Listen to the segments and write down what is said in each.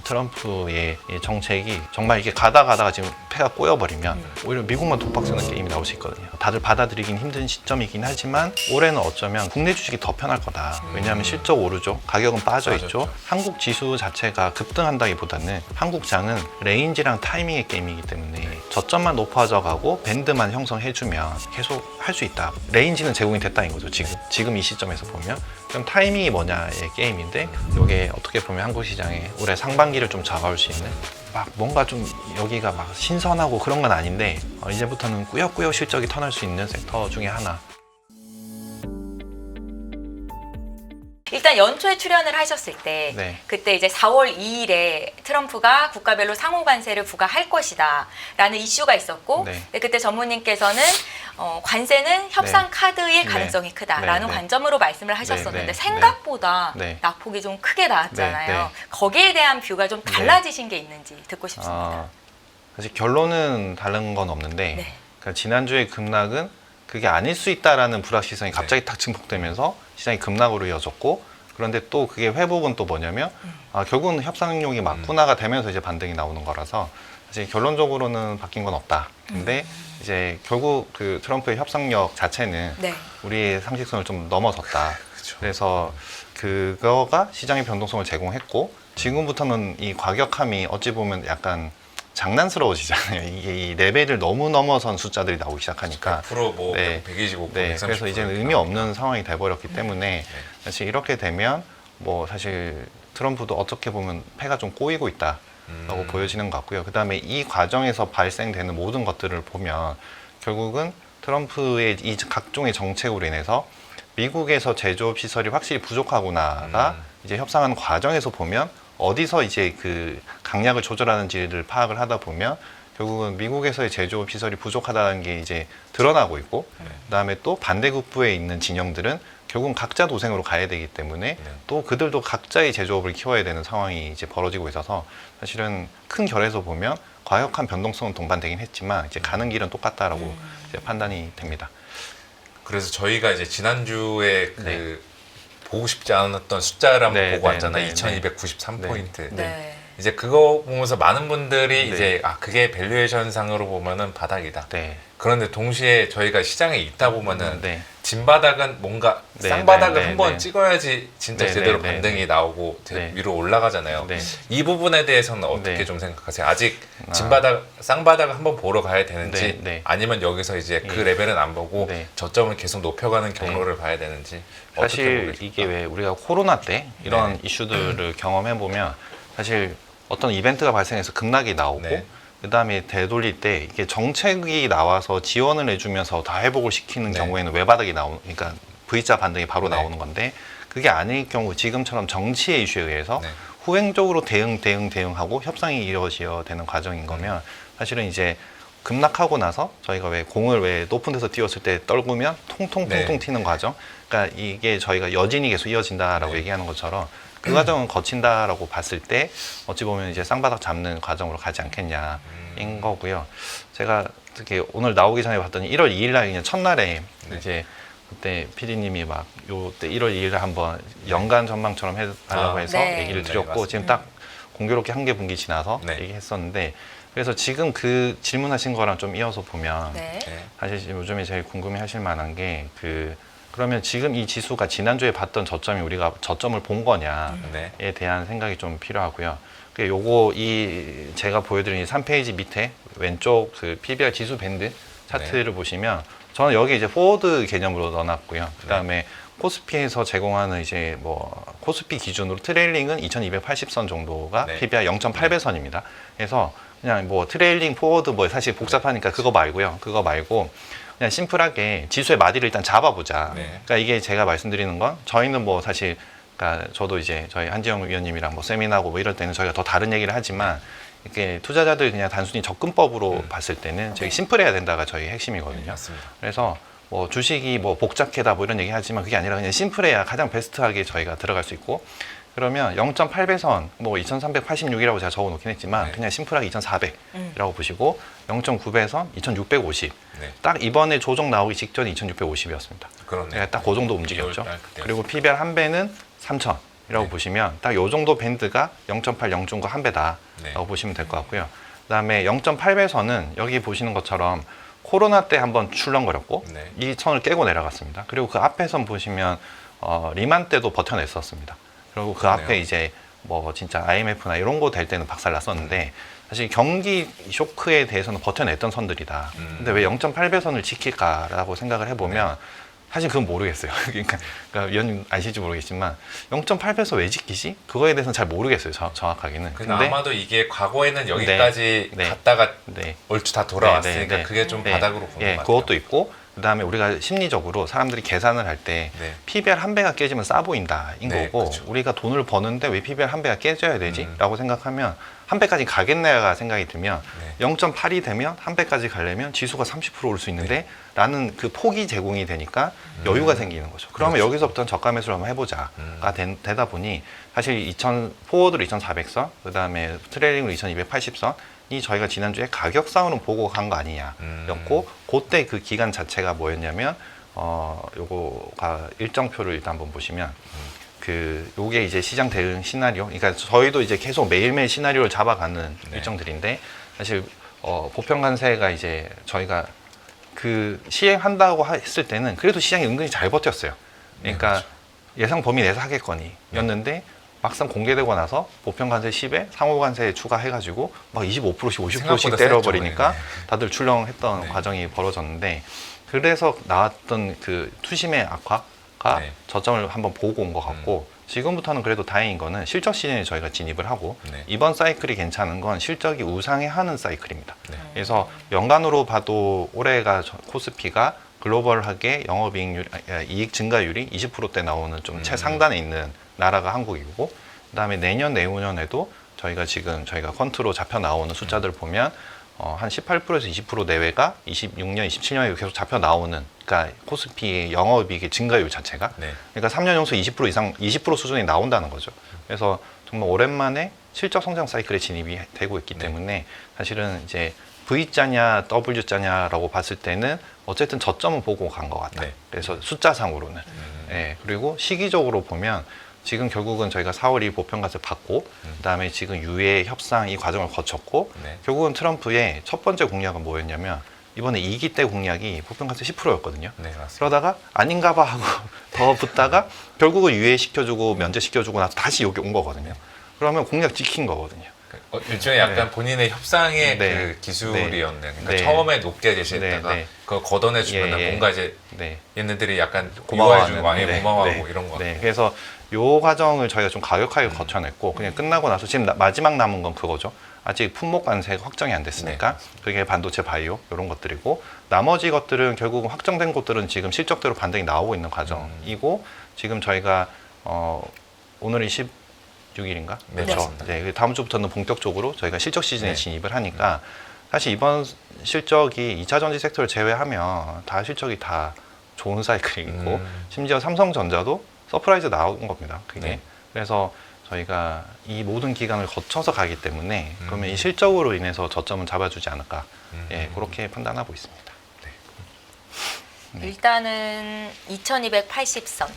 트럼프의 이 정책이 정말 이게 가다가 지금 패가 꼬여버리면 오히려 미국만 독박 쓰는 게임이 나올 수 있거든요. 다들 받아들이긴 힘든 시점이긴 하지만 올해는 어쩌면 국내 주식이 더 편할 거다. 왜냐하면 실적 오르죠. 가격은 빠져 있죠. 한국 지수 자체가 급등한다기보다는 한국장은 레인지랑 타이밍의 게임이기 때문에 저점만 높아져 가고 밴드만 형성해주면 계속 할 수 있다. 레인지는 제공이 됐다는 거죠. 지금 이 시점에서 보면. 그럼 타이밍이 뭐냐의 게임인데 이게 어떻게 보면 한국 시장에 올해 상반기를 좀 잡아올 수 있는 막 뭔가 좀 여기가 막 신선하고 그런 건 아닌데 이제부터는 꾸역꾸역 실적이 터날 수 있는 섹터 중에 하나. 일단 연초에 출연을 하셨을 때 네. 그때 이제 4월 2일에 트럼프가 국가별로 상호 관세를 부과할 것이다 라는 이슈가 있었고 네. 그때 전무님께서는 관세는 협상 카드일 가능성이 크다라는 네. 관점으로 말씀을 하셨었는데 네. 생각보다 네. 낙폭이 좀 크게 나왔잖아요. 네. 거기에 대한 뷰가 좀 달라지신 게 있는지 듣고 싶습니다. 사실 결론은 다른 건 없는데 네. 그러니까 지난주에 급락은 그게 아닐 수 있다라는 불확실성이 갑자기 탁 증폭되면서 시장이 급락으로 이어졌고 그런데 또 그게 회복은 또 뭐냐면 결국은 협상용이 맞구나가 되면서 이제 반등이 나오는 거라서 사실 결론적으로는 바뀐 건 없다. 근데 이제 결국 그 트럼프의 협상력 자체는 네. 우리의 상식선을 좀 넘어섰다. 그렇죠. 그래서 그거가 시장의 변동성을 제공했고 지금부터는 이 과격함이 어찌 보면 약간 장난스러워지잖아요. 이게 이 레벨을 너무 넘어선 숫자들이 나오기 시작하니까. 100% 뭐 네. 125%, 네, 130%. 그래서 이제는 의미 없는 상황이 돼버렸기 때문에 사실 이렇게 되면 뭐 사실 트럼프도 어떻게 보면 패가 좀 꼬이고 있다라고 보여지는 것 같고요. 그다음에 이 과정에서 발생되는 모든 것들을 보면 결국은 트럼프의 이 각종의 정책으로 인해서 미국에서 제조업 시설이 확실히 부족하구나가 이제 협상하는 과정에서 보면 어디서 이제 그 강약을 조절하는지를 파악을 하다 보면 결국은 미국에서의 제조업 시설이 부족하다는 게 이제 드러나고 있고 그다음에 또 반대급부에 있는 진영들은 결국은 각자 도생으로 가야 되기 때문에 또 그들도 각자의 제조업을 키워야 되는 상황이 이제 벌어지고 있어서 사실은 큰 결에서 보면 과격한 변동성은 동반되긴 했지만 이제 가는 길은 똑같다라고 이제 판단이 됩니다. 그래서 저희가 이제 지난주에 그 네. 보고 싶지 않았던 숫자를 한번 네, 보고 네, 왔잖아요. 네, 2293포인트. 네. 이제 그거 보면서 많은 분들이 네. 이제 그게 밸류에이션 상으로 보면은 바닥이다. 네. 그런데 동시에 저희가 시장에 있다 보면은 네. 진바닥은 뭔가 네, 쌍바닥을 네, 한번 네. 찍어야지 진짜 네, 제대로 네, 반등이 네. 나오고 네. 위로 올라가잖아요. 네. 이 부분에 대해서는 어떻게 네. 좀 생각하세요? 아직 진바닥, 쌍바닥을 한번 보러 가야 되는지 네, 네. 아니면 여기서 이제 그 예. 레벨은 안 보고 네. 저점을 계속 높여가는 경로를 봐야 되는지 어떻게 보고 사실 계십니까? 이게 왜 우리가 코로나 때 이런 네. 이슈들을 경험해 보면 사실 어떤 이벤트가 발생해서 급락이 나오고 네. 그다음에 되돌릴 때 이게 정책이 나와서 지원을 해주면서 다 회복을 시키는 네. 경우에는 외바닥이 그러니까 V자 반등이 바로 네. 나오는 건데 그게 아닐 경우 지금처럼 정치의 이슈에 의해서 네. 후행적으로 대응하고 협상이 이루어져야 되는 과정인 거면 사실은 이제 급락하고 나서 저희가 왜 공을 왜 높은 데서 띄웠을 때 떨구면 통통 네. 튀는 과정, 그러니까 이게 저희가 여진이 계속 이어진다라고 네. 얘기하는 것처럼 그 과정은 거친다라고 봤을 때 어찌 보면 이제 쌍바닥 잡는 과정으로 가지 않겠냐인 거고요. 제가 특히 오늘 나오기 전에 봤더니 1월 2일 날 그냥 첫날에 네. 이제 그때 PD님이 막 요때 1월 2일에 한번 연간 전망처럼 해달라고 해서 네. 얘기를 네, 드렸고 맞습니다. 지금 딱 공교롭게 한 개 분기 지나서 네. 얘기했었는데 그래서 지금 그 질문하신 거랑 좀 이어서 보면 네. 네. 사실 지금 요즘에 제일 궁금해하실 만한 게 그러면 지금 이 지수가 지난주에 봤던 저점이 우리가 저점을 본 거냐에 네. 대한 생각이 좀 필요하고요. 요거 제가 보여드린 이 3페이지 밑에 왼쪽 그 PBR 지수 밴드 차트를 보시면 저는 여기 이제 포워드 개념으로 넣어놨고요. 그다음에 코스피에서 제공하는 이제 뭐 코스피 기준으로 트레일링은 2280선 정도가 네. PBR 0.8배선입니다. 그래서 그냥 뭐 트레일링 포워드 뭐 사실 복잡하니까 그거 말고 그냥 심플하게 지수의 마디를 일단 잡아보자. 네. 그러니까 이게 제가 말씀드리는 건 저희는 뭐 사실 그러니까 저도 이제 저희 한지영 위원님이랑 뭐 세미나하고 뭐 이럴 때는 저희가 더 다른 얘기를 하지만 이렇게 투자자들 그냥 단순히 접근법으로 봤을 때는 저희 심플해야 된다가 저희 핵심이거든요. 맞습니다. 그래서 뭐 주식이 뭐 복잡해다 뭐 이런 얘기 하지만 그게 아니라 그냥 심플해야 가장 베스트하게 저희가 들어갈 수 있고 그러면 0.8배선 뭐 2386이라고 제가 적어 놓긴 했지만 네. 그냥 심플하게 2400이라고 보시고 0.9배선 2650 네. 딱 이번에 조정 나오기 직전이 2650이었습니다. 그렇네요. 딱 그 정도 움직였죠. 2월 달 그때였어요. 그리고 PBR 한 배는 3000 네. 보시면 딱 요 정도 밴드가 0.8 0중과 한 배다라고 네. 보시면 될 것 같고요. 그다음에 0.8배선은 여기 보시는 것처럼 코로나 때 한번 출렁거렸고 네. 이 선을 깨고 내려갔습니다. 그리고 그 앞에 선 보시면 리만 때도 버텨냈었습니다. 그리고 그 그러네요. 앞에 이제 뭐 진짜 IMF나 이런 거 될 때는 박살났었는데 사실 경기 쇼크에 대해서는 버텨냈던 선들이다. 근데 왜 0.8배선을 지킬까라고 생각을 해보면 사실 그건 모르겠어요. 그러니까 위원님 아실지 모르겠지만 0.8배선 왜 지키지? 그거에 대해서는 잘 모르겠어요. 정확하게는. 근데 아마도 이게 과거에는 여기까지 네. 갔다가 네. 얼추 다 돌아왔으니까 네. 그게 좀 네. 바닥으로 보는 예, 것 같아요. 그것도 있고 그다음에 우리가 심리적으로 사람들이 계산을 할 때 네. PBR 한 배가 깨지면 싸 보인다인 네, 거고 그렇죠. 우리가 돈을 버는데 왜 PBR 한 배가 깨져야 되지? 라고 생각하면 한 배까지 가겠네가 생각이 들면 네. 0.8이 되면 한 배까지 가려면 지수가 30% 올 수 있는데 라는 그 폭이 제공이 되니까 여유가 생기는 거죠. 그러면 그렇죠. 여기서부터는 저가 매수를 한번 해보자가 되다 보니 사실 포워드로 2400선 그다음에 트레일링으로 2280선 이 저희가 지난주에 가격 싸움은 보고 간 거 아니냐였고 그때 그 기간 자체가 뭐였냐면 요거가 일정표를 일단 한번 보시면 요게 이제 시장 대응 시나리오 그러니까 저희도 이제 계속 매일매일 시나리오를 잡아가는 네. 일정들인데 사실 보편관세가 이제 저희가 그 시행한다고 했을 때는 그래도 시장이 은근히 잘 버텼어요. 그러니까 그렇죠. 예상 범위 내에서 하겠거니였는데 막상 공개되고 나서 보편관세 10에 상호관세 추가해가지고 막 25%씩 50%씩 생각보다 때려버리니까 셌죠. 다들 출렁했던 네. 과정이 벌어졌는데 그래서 나왔던 그 투심의 악화가 네. 저점을 한번 보고 온 것 같고 지금부터는 그래도 다행인 거는 실적 시즌에 저희가 진입을 하고 네. 이번 사이클이 괜찮은 건 실적이 우상해하는 사이클입니다. 네. 그래서 연간으로 봐도 올해가 코스피가 글로벌하게 이익 증가율이 20%대 나오는 좀 최상단에 있는 나라가 한국이고 그다음에 내년 내후년에도 저희가 컨트로 잡혀 나오는 숫자들 보면 한 18%에서 20% 내외가 26년, 27년에 계속 잡혀 나오는 그러니까 코스피의 영업이익의 증가율 자체가 네. 그러니까 3년 연속 20% 이상 20% 수준이 나온다는 거죠. 그래서 정말 오랜만에 실적 성장 사이클에 진입이 되고 있기 때문에 사실은 이제 V자냐 W자냐라고 봤을 때는 어쨌든 저점은 보고 간 것 같아요. 네. 그래서 숫자상으로는. 예, 그리고 시기적으로 보면 지금 결국은 저희가 4월 2일 보편관세 받고 그다음에 지금 유예 협상 이 과정을 거쳤고 네. 결국은 트럼프의 첫 번째 공약은 뭐였냐면 이번에 2기 때 공약이 보편관세 10%였거든요. 네, 맞습니다. 그러다가 아닌가 봐 하고 더 붙다가 결국은 유예시켜주고 면제시켜주고 나서 다시 여기 온 거거든요. 그러면 공약 지킨 거거든요. 일종의 약간 본인의 협상의 네. 그 기술이었네. 그러니까 네. 처음에 높게 제시했다가 네. 그거 걷어내주면 예. 뭔가 이제 네. 얘네들이 약간 고마워하는, 미워해주고 많이 네. 고마워하고 네. 이런 거. 네. 그래서 요 과정을 저희가 좀 가격하게 거쳐냈고 그냥 끝나고 나서 지금 마지막 남은 건 그거죠. 아직 품목 관세가 확정이 안 됐으니까 그게 반도체 바이오 이런 것들이고 나머지 것들은 결국은 확정된 것들은 지금 실적대로 반등이 나오고 있는 과정이고 지금 저희가 오늘이 16일인가? 네, 그렇죠. 맞습니다. 네, 다음 주부터는 본격적으로 저희가 실적 시즌에 네. 진입을 하니까 사실 이번 실적이 2차 전지 섹터를 제외하면 다 실적이 다 좋은 사이클이고 심지어 삼성전자도 서프라이즈 나온 겁니다. 그게. 네. 그래서 저희가 이 모든 기간을 거쳐서 가기 때문에 그러면 이 실적으로 인해서 저점은 잡아주지 않을까. 예, 그렇게 판단하고 있습니다. 네. 일단은 2280선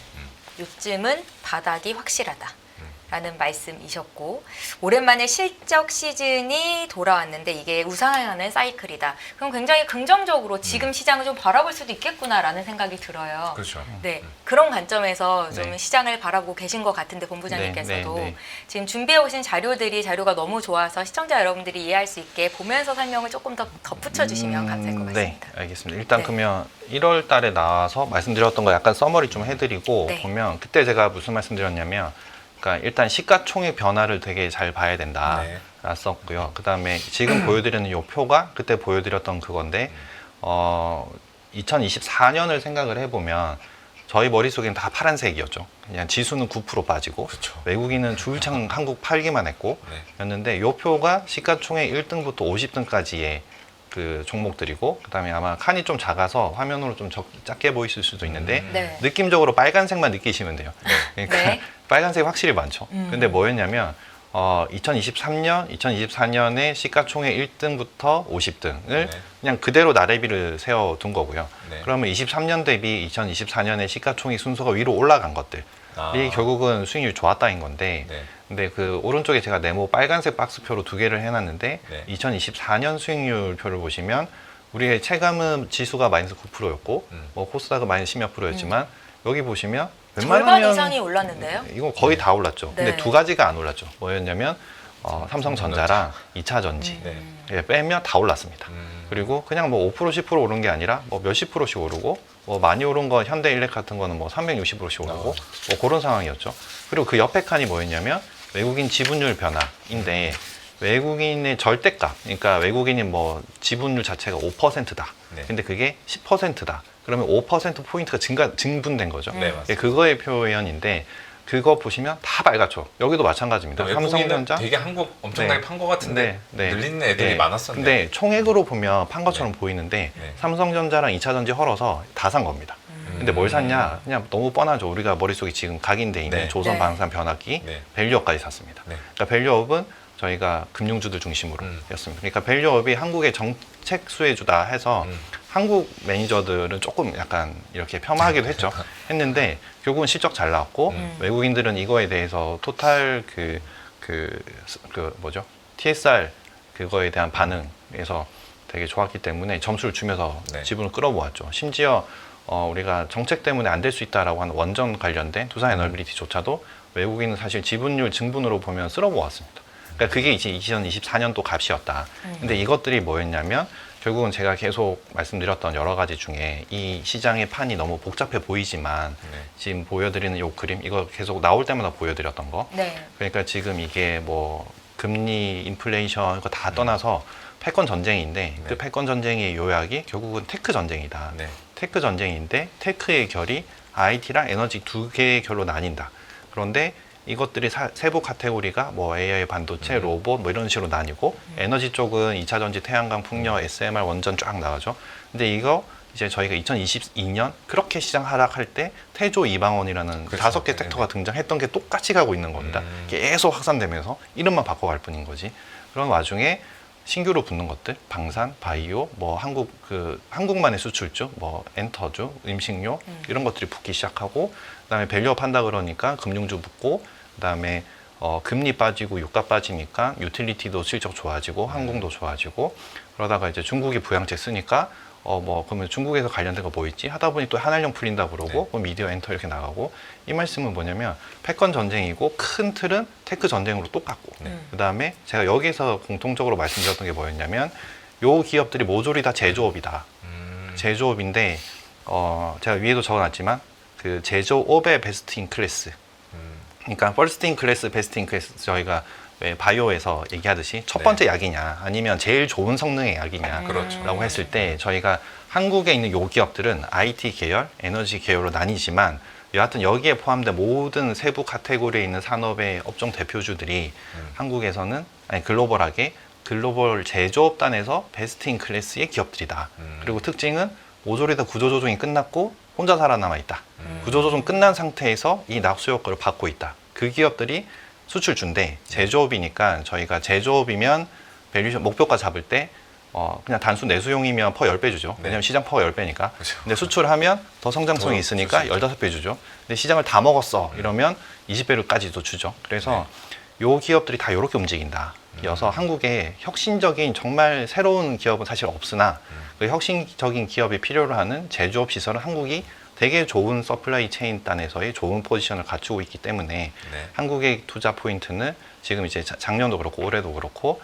요즘은 바닥이 확실하다. 라는 말씀이셨고 오랜만에 실적 시즌이 돌아왔는데 이게 우상향하는 사이클이다. 그럼 굉장히 긍정적으로 지금 시장을 좀 바라볼 수도 있겠구나라는 생각이 들어요. 그렇죠. 네, 그런 관점에서 좀 네. 시장을 바라보고 계신 것 같은데 본부장님께서도 네. 지금 준비해 오신 자료가 너무 좋아서 시청자 여러분들이 이해할 수 있게 보면서 설명을 조금 더 덧붙여 주시면 감사할 것 네, 같습니다. 알겠습니다. 일단 네. 그러면 1월 달에 나와서 말씀드렸던 거 약간 서머리 좀 해드리고 네. 보면 그때 제가 무슨 말씀드렸냐면 그러니까 일단 시가총액 변화를 되게 잘 봐야 된다. 네. 랐었고요. 그 다음에 지금 보여드리는 이 표가 그때 보여드렸던 그건데 2024년을 생각을 해보면 저희 머릿속에는 다 파란색이었죠. 그냥 지수는 9% 빠지고 그렇죠. 외국인은 줄창 한국 팔기만 했고 네. 였는데 이 표가 시가총액 1등부터 50등까지의 그 종목들이고 그다음에 아마 칸이 좀 작아서 화면으로 좀 작게 보이실 수도 있는데 네. 느낌적으로 빨간색만 느끼시면 돼요. 그러니까 네. 빨간색이 확실히 많죠. 근데 뭐였냐면 2023년, 2024년에 시가총액 1등부터 50등을 네. 그냥 그대로 나래비를 세워둔 거고요. 네. 그러면 23년 대비 2024년에 시가총액 순서가 위로 올라간 것들 결국은 수익률이 좋았다인 건데 네. 근데 그 오른쪽에 제가 네모 빨간색 박스표로 두 개를 해놨는데 네. 2024년 수익률표를 보시면 우리의 체감은 지수가 마이너스 9%였고 뭐 코스닥은 마이너스 10몇 %였지만 여기 보시면 절반 웬만하면 이상이 올랐는데요. 이거 거의 다 올랐죠. 네. 근데 두 가지가 안 올랐죠. 뭐였냐면 삼성전자랑 2차전지 네. 예, 빼면 다 올랐습니다. 그리고 그냥 뭐 5% 10% 오른 게 아니라 뭐 몇십 %씩 오르고 뭐 많이 오른 거 현대일렉 같은 거는 뭐 360%씩 오르고 뭐 그런 상황이었죠. 그리고 그 옆에 칸이 뭐였냐면 외국인 지분율 변화인데 외국인의 절대값, 그러니까 외국인이 뭐 지분율 자체가 5%다. 네. 근데 그게 10%다. 그러면 5% 포인트가 증분된 거죠. 네, 맞습니다. 예, 그거의 표현인데 그거 보시면 다 빨갛죠. 여기도 마찬가지입니다. 외국인은 삼성전자 되게 한국 엄청나게 네. 판 것 같은데 늘리는 애들이 네. 많았었는데. 근데 총액으로 보면 판 것처럼 보이는데 네. 삼성전자랑 2차전지 헐어서 다 산 겁니다. 근데 뭘 샀냐? 그냥 너무 뻔하죠. 우리가 머릿속에 지금 각인돼 있는 네. 조선 네. 방산 변압기 네. 밸류업까지 샀습니다. 네. 그러니까 밸류업은 저희가 금융주들 중심으로 였습니다. 그러니까 밸류업이 한국의 정책 수혜주다 해서 한국 매니저들은 조금 약간 이렇게 폄하하기도 했죠. 했는데 결국은 실적 잘 나왔고 외국인들은 이거에 대해서 토탈 뭐죠? TSR 그거에 대한 반응에서 되게 좋았기 때문에 점수를 주면서 네. 지분을 끌어모았죠. 심지어 우리가 정책 때문에 안 될 수 있다라고 하는 원전 관련된 두산 에너빌리티조차도 외국인은 사실 지분율 증분으로 보면 쓸어모았습니다. 그러니까 그게 이제 2024년도 값이었다. 근데 이것들이 뭐였냐면 결국은 제가 계속 말씀드렸던 여러 가지 중에 이 시장의 판이 너무 복잡해 보이지만 네. 지금 보여드리는 이 그림 이거 계속 나올 때마다 보여드렸던 거. 네. 그러니까 지금 이게 뭐 금리, 인플레이션 이거 다 떠나서 패권 전쟁인데 네. 그 패권 전쟁의 요약이 결국은 테크 전쟁이다. 네. 테크 전쟁인데 테크의 결이 IT랑 에너지 두 개의 결로 나뉜다. 그런데 이것들이 세부 카테고리가 뭐 AI 반도체, 로봇 뭐 이런 식으로 나뉘고 에너지 쪽은 2차 전지, 태양광, 풍력, SMR, 원전 쫙 나가죠. 근데 이거 이제 저희가 2022년 그렇게 시장 하락할 때 태조 이방원이라는 그렇죠. 5개 섹터가 등장했던 게 똑같이 가고 있는 겁니다. 계속 확산되면서 이름만 바꿔갈 뿐인 거지. 그런 와중에 신규로 붙는 것들, 방산, 바이오, 뭐 한국만의 수출주, 뭐 엔터주, 음식료 이런 것들이 붙기 시작하고 그다음에 밸류업 한다 그러니까 금융주 붙고 그다음에 금리 빠지고 유가 빠지니까 유틸리티도 실적 좋아지고 항공도 좋아지고 그러다가 이제 중국이 부양책 쓰니까 뭐 그러면 중국에서 관련된 거 뭐 있지 하다 보니 또 한알령 풀린다 그러고 뭐 미디어 엔터 이렇게 나가고 이 말씀은 뭐냐면 패권 전쟁이고 큰 틀은 테크 전쟁으로 똑같고 그다음에 제가 여기서 공통적으로 말씀드렸던 게 뭐였냐면 요 기업들이 모조리 다 제조업이다. 제조업인데 제가 위에도 적어놨지만 그 제조업의 베스트 인 클래스. 그러니까 퍼스트 인 클래스, 베스트 인 클래스 저희가 왜 바이오에서 얘기하듯이 첫 번째 약이냐 아니면 제일 좋은 성능의 약이냐 그렇죠. 라고 했을 때 저희가 한국에 있는 요 기업들은 IT 계열, 에너지 계열로 나뉘지만 여하튼 여기에 포함된 모든 세부 카테고리에 있는 산업의 업종 대표주들이 한국에서는 아니 글로벌하게 글로벌 제조업단에서 베스트 인 클래스의 기업들이다. 그리고 특징은 모조리 다 구조조정이 끝났고 혼자 살아남아 있다. 구조조정 끝난 상태에서 이 낙수 효과를 받고 있다. 그 기업들이 수출주인데 제조업이니까 저희가 제조업이면 밸류션 목표가 잡을 때 그냥 단순 내수용이면 퍼 10배 주죠. 네. 왜냐면 시장 퍼가 10배니까. 그렇죠. 근데 수출하면 더 성장성이 더 있으니까 줄 수 15배 주죠. 근데 시장을 다 먹었어. 이러면 20배로까지도 주죠. 그래서 요 기업들이 다 이렇게 움직인다. 이어서 한국에 혁신적인 정말 새로운 기업은 사실 없으나 그 혁신적인 기업이 필요로 하는 제조업 시설은 한국이 되게 좋은 서플라이 체인 단에서의 좋은 포지션을 갖추고 있기 때문에 네. 한국의 투자 포인트는 지금 이제 작년도 그렇고 올해도 그렇고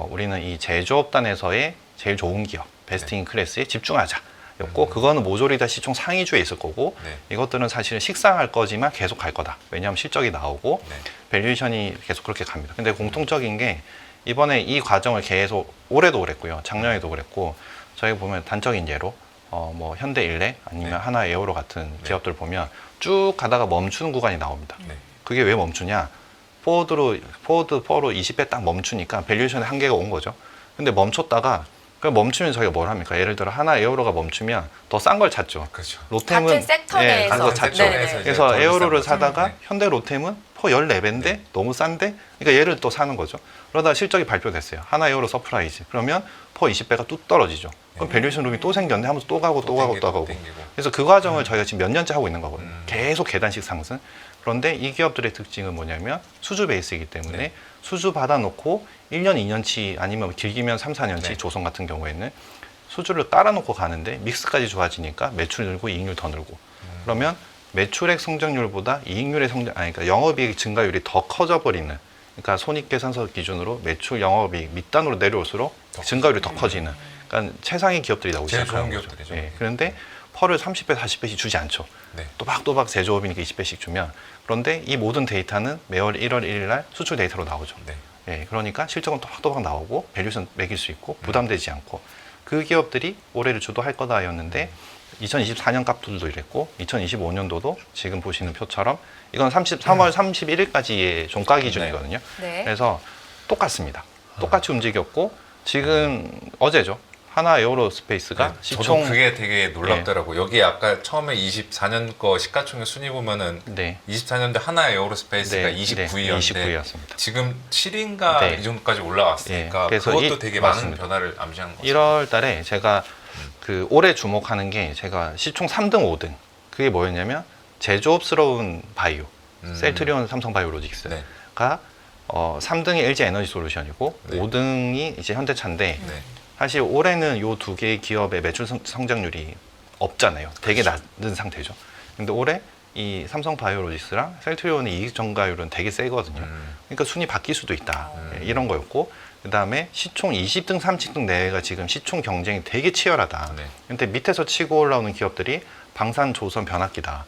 우리는 이 제조업 단에서의 제일 좋은 기업 베스트 인 클래스에 집중하자 였고 그거는 모조리 다 시총 상위주에 있을 거고 네. 이것들은 사실은 식상할 거지만 계속 갈 거다. 왜냐하면 실적이 나오고 네. 밸류에이션이 계속 그렇게 갑니다. 근데 공통적인 게 이번에 이 과정을 계속 올해도 그랬고요. 작년에도 그랬고 저희 보면 단적인 예로 뭐 현대일렉 아니면 네. 하나 에어로 같은 기업들 보면 쭉 가다가 멈추는 구간이 나옵니다. 네. 그게 왜 멈추냐? 포워드 4로 20배 딱 멈추니까 밸류에이션의 한계가 온 거죠. 근데 멈췄다가 그 멈추면 저희가 뭘 합니까? 예를 들어 하나 에어로가 멈추면 더 싼 걸 찾죠. 그렇죠. 로템은 같은 섹터 내에서. 간 거 찾죠. 네, 네. 그래서 더 에어로를 비싼 거죠. 사다가 네. 현대 로템은 퍼 14배인데 너무 싼데 그러니까 얘를 또 사는 거죠. 그러다 실적이 발표됐어요. 하나 에어로 서프라이즈. 그러면 퍼 20배가 뚝 떨어지죠. 그럼 밸류에이션 룸이 또 생겼네 하면서 또 가고 또 가고 또 가고. 그래서 그 과정을 저희가 지금 몇 년째 하고 있는 거거든요. 계속 계단식 상승. 그런데 이 기업들의 특징은 뭐냐면 수주 베이스이기 때문에 네. 수주 받아놓고 1년, 2년치 아니면 길기면 3, 4년치 네. 조선 같은 경우에는 수주를 깔아놓고 가는데 믹스까지 좋아지니까 매출 늘고 이익률 더 늘고 그러면 매출액 성장률보다 이익률의 그러니까 영업이익 증가율이 더 커져버리는 그러니까 손익계산서 기준으로 매출 영업이익 밑단으로 내려올수록 증가율이 더 커지는 그러니까 최상의 기업들이 나오기 제일 시작하는 좋은 거죠. 기업들이죠. 예, 그런데 펄을 30배, 40배씩 주지 않죠. 네. 또박또박 제조업이니까 20배씩 주면 그런데 이 모든 데이터는 매월 1월 1일 날 수출 데이터로 나오죠. 네. 예, 그러니까 실적은 또박또박 나오고 밸류에이션 매길 수 있고 부담되지 않고 그 기업들이 올해를 주도할 거다였는데 2024년 값들도 이랬고 2025년도도 지금 보시는 표처럼 이건 3월 31일까지의 종가 기준이거든요. 네. 그래서 똑같습니다. 똑같이 움직였고 지금 어제죠. 하나 에어로스페이스가 네, 시총 저도 그게 되게 놀랍더라고요. 여기 아까 처음에 24년 거 시가총액 순위 보면은 네. 24년도 하나 에어로스페이스가 네, 29위였는데 29위였습니다. 지금 7인가 네. 이 정도까지 올라왔으니까 네, 그래서 그것도 되게 맞습니다. 많은 변화를 암시하는 거죠. 1월 달에 제가 그 올해 주목하는 게 제가 시총 3등, 5등. 그게 뭐였냐면 제조업스러운 바이오. 셀트리온, 삼성바이오로직스가 네. 3등이 LG 에너지 솔루션이고 네. 5등이 이제 현대차인데 네. 사실 올해는 요 두 개의 기업의 매출 성장률이 없잖아요. 되게 낮은 상태죠. 근데 올해 이 삼성바이오로직스랑 셀트리온의 이익 증가율은 되게 세거든요. 그러니까 순위 바뀔 수도 있다. 예, 이런 거였고 그다음에 시총 20등, 30등 내외가 지금 시총 경쟁이 되게 치열하다. 네. 근데 밑에서 치고 올라오는 기업들이 방산, 조선, 변압기다.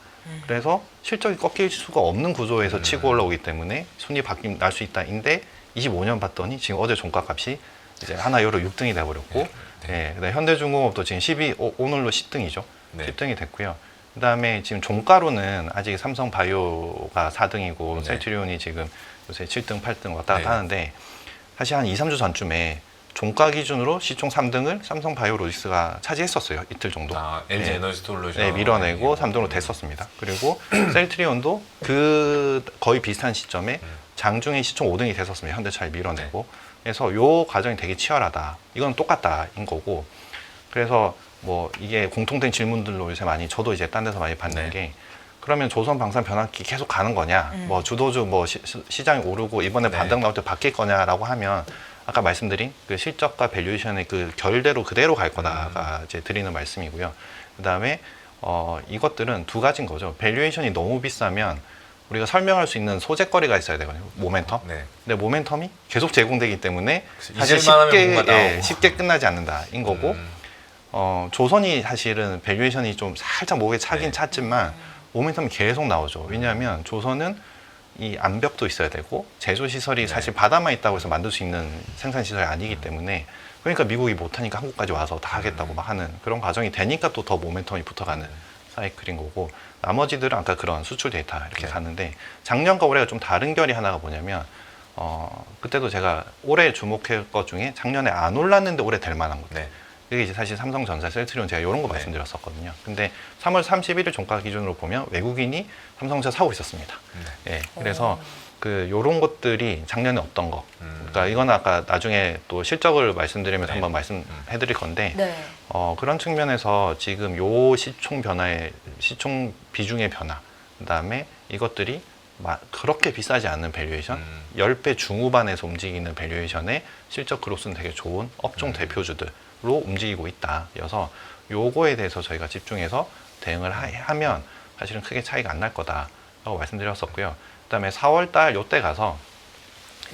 그래서 실적이 꺾일 수가 없는 구조에서 치고 올라오기 때문에 순위 바뀜 날 수 있다인데 25년 봤더니 지금 어제 종가값이 이제 하나 요로 6등이 돼버렸고 예, 그다음에 현대중공업도 지금 오늘로 10등이죠. 네. 10등이 됐고요. 그다음에 지금 종가로는 아직 삼성바이오가 4등이고 네. 셀트리온이 지금 요새 7등, 8등 왔다 갔다 네. 하는데 사실 한 2, 3주 전쯤에 종가 기준으로 시총 3등을 삼성바이오로직스가 차지했었어요. 이틀 정도. LG 네. 에너지 솔루션 네, 밀어내고 3등으로 됐었습니다. 그리고 셀트리온도 거의 비슷한 시점에 장중에 시총 5등이 됐었습니다. 현대차를 밀어내고. 그래서 요 과정이 되게 치열하다. 이건 똑같다인 거고. 그래서 뭐 이게 공통된 질문들로 요새 많이 저도 이제 딴 데서 많이 받는 네. 게 그러면 조선 방산 변압기 계속 가는 거냐? 뭐 주도주 뭐 시장이 오르고 이번에 네. 반등 나올 때 바뀔 거냐라고 하면 아까 말씀드린 그 실적과 밸류에이션의 그 결대로 그대로 갈 거다가 이제 드리는 말씀이고요. 그다음에 이것들은 두 가지인 거죠. 밸류에이션이 너무 비싸면 우리가 설명할 수 있는 소재거리가 있어야 되거든요. 모멘텀. 네. 근데 모멘텀이 계속 제공되기 때문에 그래서 사실 잊을만하면 뭔가 나오고. 쉽게 끝나지 않는다인 거고 조선이 사실은 밸류에이션이 좀 살짝 목에 차긴 네. 찼지만 모멘텀이 계속 나오죠. 왜냐하면 조선은 이 암벽도 있어야 되고 제조 시설이 네. 사실 바다만 있다고 해서 만들 수 있는 생산 시설이 아니기 때문에 그러니까 미국이 못하니까 한국까지 와서 다 하겠다고 막 하는 그런 과정이 되니까 또 더 모멘텀이 붙어가는 사이클인 거고 나머지들은 아까 그런 수출 데이터 이렇게 네. 가는데 작년과 올해가 좀 다른 결이 하나가 뭐냐면 그때도 제가 올해 주목할 것 중에 작년에 안 올랐는데 올해 될 만한 것 네. 그게 이제 사실 삼성전자, 셀트리온 제가 이런 거 네. 말씀드렸었거든요. 근데 3월 31일 종가 기준으로 보면 외국인이 삼성전자 사고 있었습니다. 예, 그래서 그 요런 것들이 작년에 없던 거. 그러니까 이건 아까 나중에 또 실적을 말씀드리면서 네. 한번 말씀해드릴 건데 네. 그런 측면에서 지금 요 시총 변화의 시총 비중의 변화, 그다음에 이것들이 그렇게 비싸지 않은 밸류에이션, 10배 중후반에서 움직이는 밸류에이션의 실적 그로스는 되게 좋은 업종 대표주들로 움직이고 있다. 여서 요거에 대해서 저희가 집중해서 대응을 하면 사실은 크게 차이가 안 날 거다라고 말씀드렸었고요. 그다음에 4월 달 요때 가서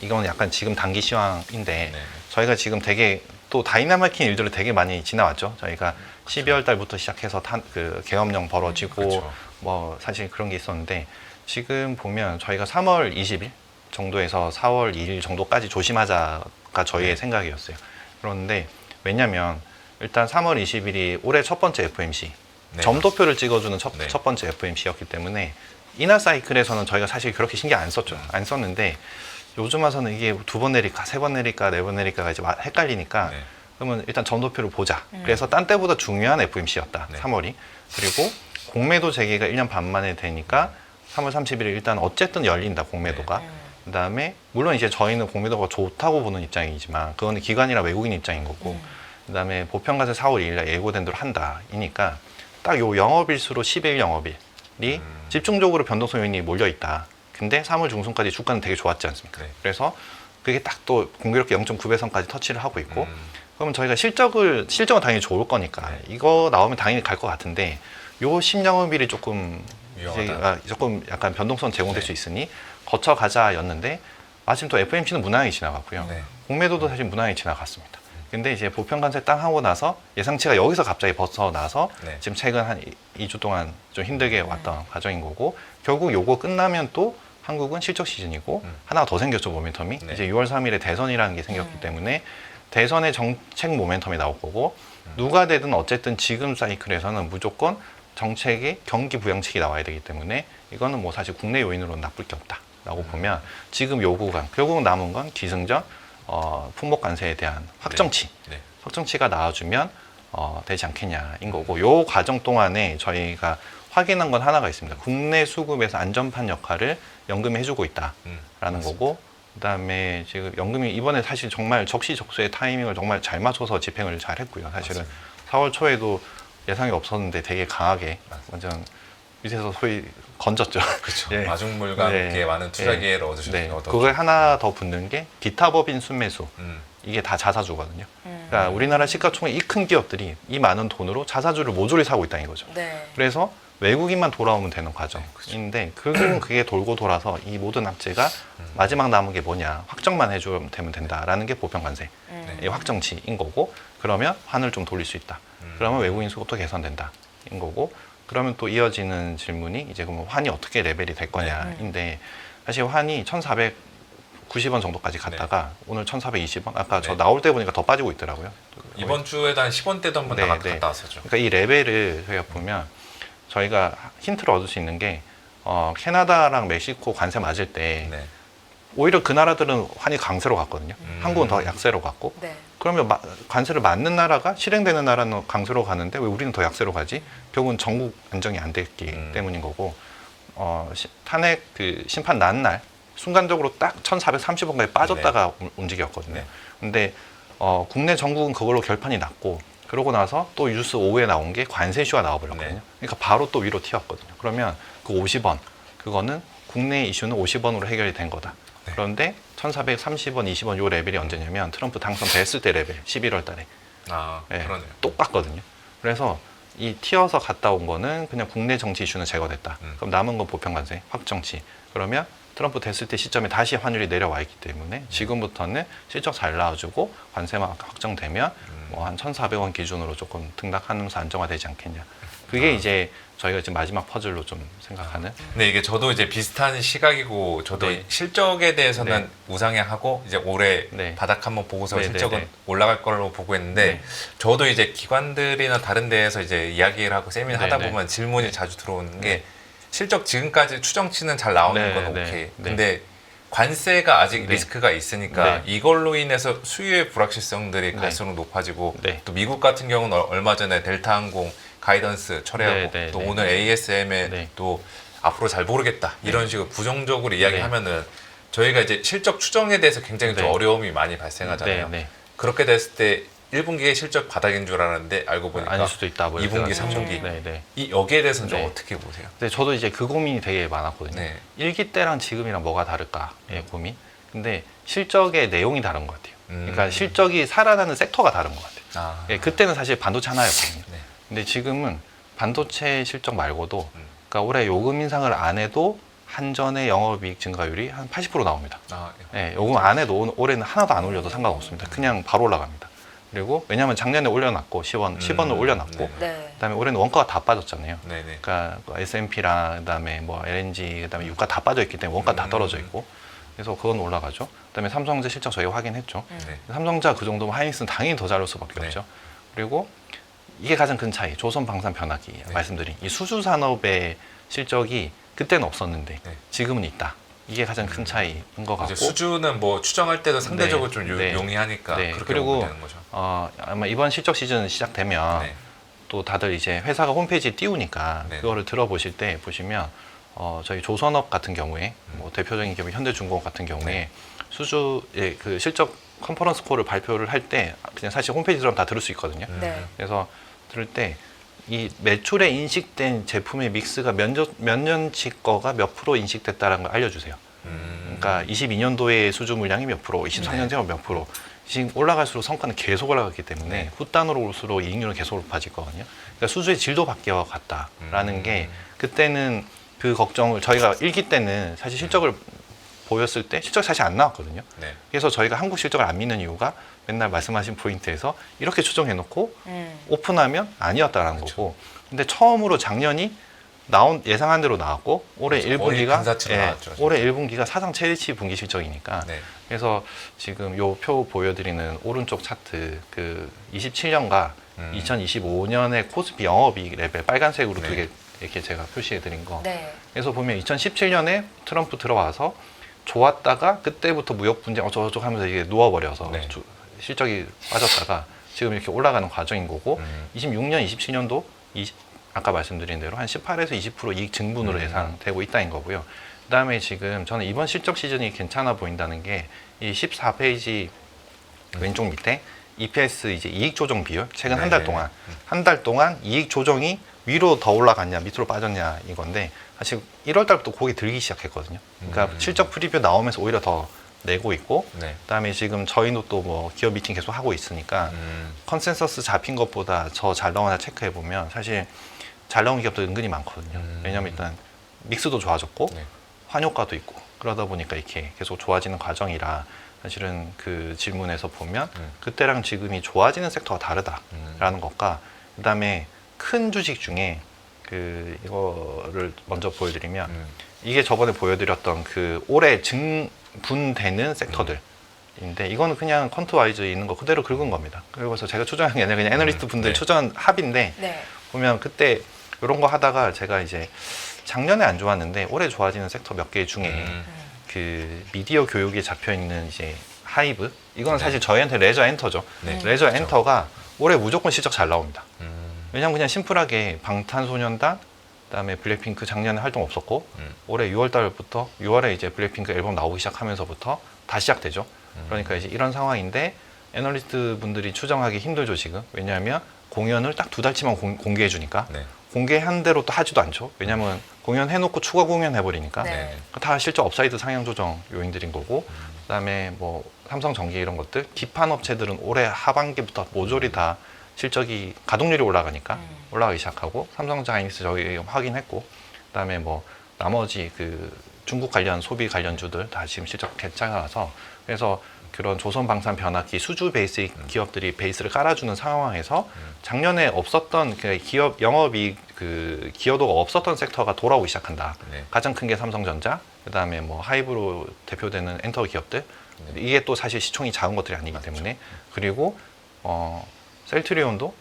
이건 약간 지금 단기 시황인데 네. 저희가 지금 되게 또 다이나믹한 일들을 되게 많이 지나왔죠. 저희가 12월 달부터 시작해서 그 계엄령 벌어지고 그렇죠. 뭐 사실 그런 게 있었는데 지금 보면 저희가 3월 20일 정도에서 4월 2일 정도까지 조심하자가 저희의 네. 생각이었어요. 그런데 왜냐면 일단 3월 20일이 올해 첫 번째 FOMC 네. 점도표를 찍어주는 네. 첫 번째 FOMC였기 때문에 이날 사이클에서는 저희가 사실 그렇게 신경 안 썼죠. 안 썼는데 요즘 와서는 이게 두 번 내릴까, 세 번 내릴까, 네 번 내릴까가 이제 헷갈리니까 네. 그러면 일단 점도표를 보자. 그래서 딴 때보다 중요한 FOMC였다. 네. 3월이. 그리고 공매도 재개가 1년 반 만에 되니까 3월 30일 일단 어쨌든 열린다. 공매도가. 그다음에 물론 이제 저희는 공매도가 좋다고 보는 입장이지만 그거는 기관이나 외국인 입장인 거고 그다음에 보편과세 4월 2일 날 예고된 대로 한다. 이니까 딱 요 영업일수로 10일 영업일 집중적으로 변동성 요인이 몰려 있다. 근데 3월 중순까지 주가는 되게 좋았지 않습니까? 네. 그래서 그게 딱 또 공교롭게 0.9배선까지 터치를 하고 있고 그러면 저희가 실적은 당연히 좋을 거니까 네. 이거 나오면 당연히 갈 것 같은데 요 신영업일이 조금 위험하다. 조금 약간 변동성 제공될 네. 수 있으니 거쳐가자였는데 마침 또 FMC는 무난하게 지나갔고요. 네. 공매도도 사실 무난하게 지나갔습니다. 근데 이제 보편관세 땅 하고 나서 예상치가 여기서 갑자기 벗어나서 네. 지금 최근 한 2주 동안 좀 힘들게 왔던 과정인 거고 결국 요거 끝나면 또 한국은 실적 시즌이고 하나가 더 생겼죠 모멘텀이. 네. 이제 6월 3일에 대선이라는 게 생겼기 때문에 대선의 정책 모멘텀이 나올 거고 누가 되든 어쨌든 지금 사이클에서는 무조건 정책의 경기 부양책이 나와야 되기 때문에 이거는 뭐 사실 국내 요인으로는 나쁠 게 없다라고 보면 지금 요 구간 결국 남은 건 기승전 품목관세에 대한 확정치 네. 확정치가 나와주면 되지 않겠냐인 거고 요 과정 동안에 저희가 확인한 건 하나가 있습니다. 국내 수급에서 안전판 역할을 연금이 해주고 있다라는 거고 그다음에 지금 연금이 이번에 사실 정말 적시적소의 타이밍을 정말 잘 맞춰서 집행을 잘 했고요. 사실은 맞습니다. 4월 초에도 예상이 없었는데 되게 강하게 완전 밑에서 소위 건졌죠. 그렇죠. 예. 마중물과 네. 함께 많은 투자 예. 기회를 얻으셨어요. 그걸 하나 더 붙는 게 기타 법인 순매수 이게 다 자사주거든요. 그러니까 우리나라 시가총액 이 큰 기업들이 이 많은 돈으로 자사주를 모조리 사고 있다는 거죠. 네. 그래서 외국인만 돌아오면 되는 과정인데 결국은 그게 돌고 돌아서 이 모든 악재가 마지막 남은 게 뭐냐 확정만 해주면 되면 된다라는 게 보편관세의 확정치인 거고 그러면 환을 좀 돌릴 수 있다. 그러면 외국인 수급도 개선된다인 거고 그러면 또 이어지는 질문이 이제 그럼 환이 어떻게 레벨이 될 거냐인데 사실 환이 1,490원 정도까지 갔다가 오늘 1,420원 아까 저 네. 나올 때 보니까 더 빠지고 있더라고요. 이번 주에도 한 10원대도 한번 네, 갔다 네. 왔었죠. 그러니까 이 레벨을 저희가 보면 저희가 힌트를 얻을 수 있는 게 캐나다랑 멕시코 관세 맞을 때 네. 오히려 그 나라들은 환이 강세로 갔거든요. 한국은 더 약세로 갔고 네. 그러면 관세를 맞는 나라가 실행되는 나라는 강세로 가는데 왜 우리는 더 약세로 가지? 결국은 전국 안정이 안 됐기 때문인 거고 탄핵 그 심판 난 날 순간적으로 딱 1,430원까지 빠졌다가 움직였거든요. 네. 근데 국내 전국은 그걸로 결판이 났고 그러고 나서 또 뉴스 오후에 나온 게 관세 이슈가 나와버렸거든요. 네. 그러니까 바로 또 위로 튀었거든요. 그러면 그 50원 그거는 국내 이슈는 50원으로 해결이 된 거다. 네. 그런데 1,430원, 20원 요 레벨이 언제냐면 트럼프 당선됐을 때 레벨 11월 달에 아, 예, 그러네요. 똑같거든요. 그래서 이 튀어서 갔다 온 거는 그냥 국내 정치 이슈는 제거됐다. 그럼 남은 건 보편관세 확정치. 그러면 트럼프 됐을 때 시점에 다시 환율이 내려와 있기 때문에 지금부터는 실적 잘 나와주고 관세만 확정되면 뭐 한 1,400원 기준으로 조금 등락하면서 안정화되지 않겠냐. 그게 이제 저희가 지금 마지막 퍼즐로 좀 생각하는. 근데 이게 저도 이제 비슷한 시각이고 저도 네. 실적에 대해서는 네. 우상향하고 이제 올해 네. 바닥 한번 보고서 네, 실적은 네, 네. 올라갈 걸로 보고 있는데 네. 저도 이제 기관들이나 다른 데에서 이제 이야기를 하고 세미나 네, 하다 네. 보면 질문이 네. 자주 들어오는 네. 게 실적 지금까지 추정치는 잘 나오는 네, 건 네, 오케이. 네. 근데 관세가 아직 네. 리스크가 있으니까 네. 이걸로 인해서 수요의 불확실성들이 네. 갈수록 높아지고 네. 또 미국 같은 경우는 얼마 전에 델타 항공 가이던스 철회하고 네, 네, 또 네. 오늘 ASM에 네. 또 앞으로 잘 모르겠다 이런 식으로 부정적으로 이야기하면은 저희가 이제 실적 추정에 대해서 굉장히 좀 네. 어려움이 많이 발생하잖아요. 네, 네. 그렇게 됐을 때 1분기의 실적 바닥인 줄 알았는데 알고 보니까 아닐 수도 있다. 뭐 이렇게 2분기, 해가지고. 3분기 네, 네. 이 여기에 대해서는 좀 네. 어떻게 보세요? 근데 저도 이제 그 고민이 되게 많았거든요. 네. 1기 때랑 지금이랑 뭐가 다를까의 고민. 근데 실적의 내용이 다른 것 같아요. 그러니까 실적이 살아나는 섹터가 다른 것 같아요. 아, 예, 그때는 사실 반도체 하나였거든요. 네. 근데 지금은 반도체 실적 말고도 그러니까 올해 요금 인상을 안 해도 한전의 영업이익 증가율이 한 80% 나옵니다. 아, 예, 요금 안 해도 올해는 하나도 안 올려도 상관없습니다. 그냥 바로 올라갑니다. 그리고 왜냐하면 작년에 올려놨고 10원을 올려놨고 네. 네. 그다음에 올해는 원가가 다 빠졌잖아요. 네네. 그러니까 S&P랑 그다음에 뭐 LNG 그다음에 유가 다 빠져 있기 때문에 원가 다 떨어져 있고 그래서 그건 올라가죠. 그다음에 삼성전자 실적 저희가 확인했죠. 네. 삼성전자 그 정도면 하이닉스는 당연히 더 잘 올 수밖에 네. 없죠. 그리고 이게 가장 큰 차이. 조선 방산 변화기 네. 말씀드린 이 수주 산업의 실적이 그때는 없었는데 네. 지금은 있다. 이게 가장 큰 차이인 것 같고. 이제 수주는 뭐 추정할 때도 상대적으로 네. 좀 네. 용이하니까 네. 그렇게 그리고 보면 되는 거죠. 아마 이번 실적 시즌 시작되면 네. 또 다들 이제 회사가 홈페이지에 띄우니까 네. 그거를 들어보실 때 보시면 저희 조선업 같은 경우에 뭐 대표적인 기업 현대중공업 같은 경우에 네. 수주의 그 실적 컨퍼런스 콜을 발표를 할 때 그냥 사실 홈페이지 들어가면 다 들을 수 있거든요. 네. 그래서 들을 때 이 매출에 인식된 제품의 믹스가 몇 년치 거가 몇 프로 인식됐다는 걸 알려주세요. 그러니까 22년도에 수주 물량이 몇 프로, 23년도에 몇 프로. 지금 올라갈수록 성과는 계속 올라갔기 때문에 훗단으로 올수록 이익률은 계속 높아질 거거든요. 그러니까 수주의 질도 바뀌어갔다라는 게 그때는 그 걱정을 저희가 1기 때는 사실 실적을 보였을 때 실적 사실 안 나왔거든요. 네. 그래서 저희가 한국 실적을 안 믿는 이유가 맨날 말씀하신 포인트에서 이렇게 추정해놓고 오픈하면 아니었다라는 거고 근데 처음으로 작년이 예상한 대로 나왔고 올해 그렇죠. 거의 1분기가 근사치로 나왔죠, 진짜. 올해 1분기가 사상 최대치 분기 실적이니까 네. 그래서 지금 요 표 보여드리는 오른쪽 차트 그 27년과 2025년의 코스피 영업이익 레벨 빨간색으로 네. 두 개 이렇게 제가 표시해드린 거. 네. 그래서 보면 2017년에 트럼프 들어와서 좋았다가 그때부터 무역 분쟁 어쩌고저쩌고 하면서 이게 누워버려서 네. 실적이 빠졌다가 지금 이렇게 올라가는 과정인 거고 26년, 27년도 아까 말씀드린 대로 한 18에서 20% 이익 증분으로 예상되고 있다는 거고요. 그다음에 지금 저는 이번 실적 시즌이 괜찮아 보인다는 게 이 14페이지 왼쪽 밑에 EPS 이제 이익 조정 비율 최근 한 달 동안 한 달 동안 이익 조정이 위로 더 올라갔냐 밑으로 빠졌냐 이건데 사실 1월 달부터 고개 들기 시작했거든요. 그러니까 실적 프리뷰 나오면서 오히려 더 내고 있고 네. 그다음에 지금 저희도 또 뭐 기업 미팅 계속 하고 있으니까 컨센서스 잡힌 것보다 저 잘 나오나 체크해 보면 사실 잘 나온 기업도 은근히 많거든요. 왜냐하면 일단 믹스도 좋아졌고 네. 환효과도 있고 그러다 보니까 이렇게 계속 좋아지는 과정이라 사실은 그 질문에서 보면 그때랑 지금이 좋아지는 sek터가 다르다라는 것과 그다음에 큰 주식 중에 그 이거를 먼저 보여드리면 이게 저번에 보여드렸던 그 올해 증분되는 섹터들인데 이거는 그냥 퀀트와이즈 있는 거 그대로 긁은 겁니다. 그래서 제가 추정한 게 아니라 그냥 애널리스트 분들 네. 추정 합인데 네. 보면 그때 이런 거 하다가 제가 이제 작년에 안 좋았는데 올해 좋아지는 섹터 몇 개 중에 그 미디어 교육에 잡혀 있는 이제 하이브 이건 사실 저희한테 레저 엔터죠. 네. 레저 그렇죠. 엔터가 올해 무조건 실적 잘 나옵니다. 왜냐면 그냥 심플하게 방탄소년단 그다음에 블랙핑크 작년에 활동 없었고 올해 6월 달부터 6월에 이제 블랙핑크 앨범 나오기 시작하면서부터 다 시작되죠. 그러니까 이제 이런 상황인데 애널리스트 분들이 추정하기 힘들죠 지금. 왜냐하면 공연을 딱 2달치만 공개해 주니까 네. 공개한 대로 또 하지도 않죠. 왜냐하면 공연해놓고 추가 공연 해버리니까 네. 다 실적 업사이드 상향 조정 요인들인 거고 그다음에 뭐 삼성전기 이런 것들 기판 업체들은 올해 하반기부터 모조리 다 실적이 가동률이 올라가니까 올라가기 시작하고 삼성자이닉스 저희 확인했고 그다음에 뭐 나머지 그 중국 관련 소비 관련주들 다 지금 실적 괜찮아서 그래서 그런 조선방산 변압기 수주 베이스 기업들이 베이스를 깔아주는 상황에서 작년에 없었던 그 기업 영업이 그 기여도가 없었던 섹터가 돌아오기 시작한다. 네. 가장 큰 게 삼성전자, 그다음에 뭐 하이브로 대표되는 엔터 기업들. 이게 또 사실 시총이 작은 것들이 아니기 때문에 그리고 셀트리온도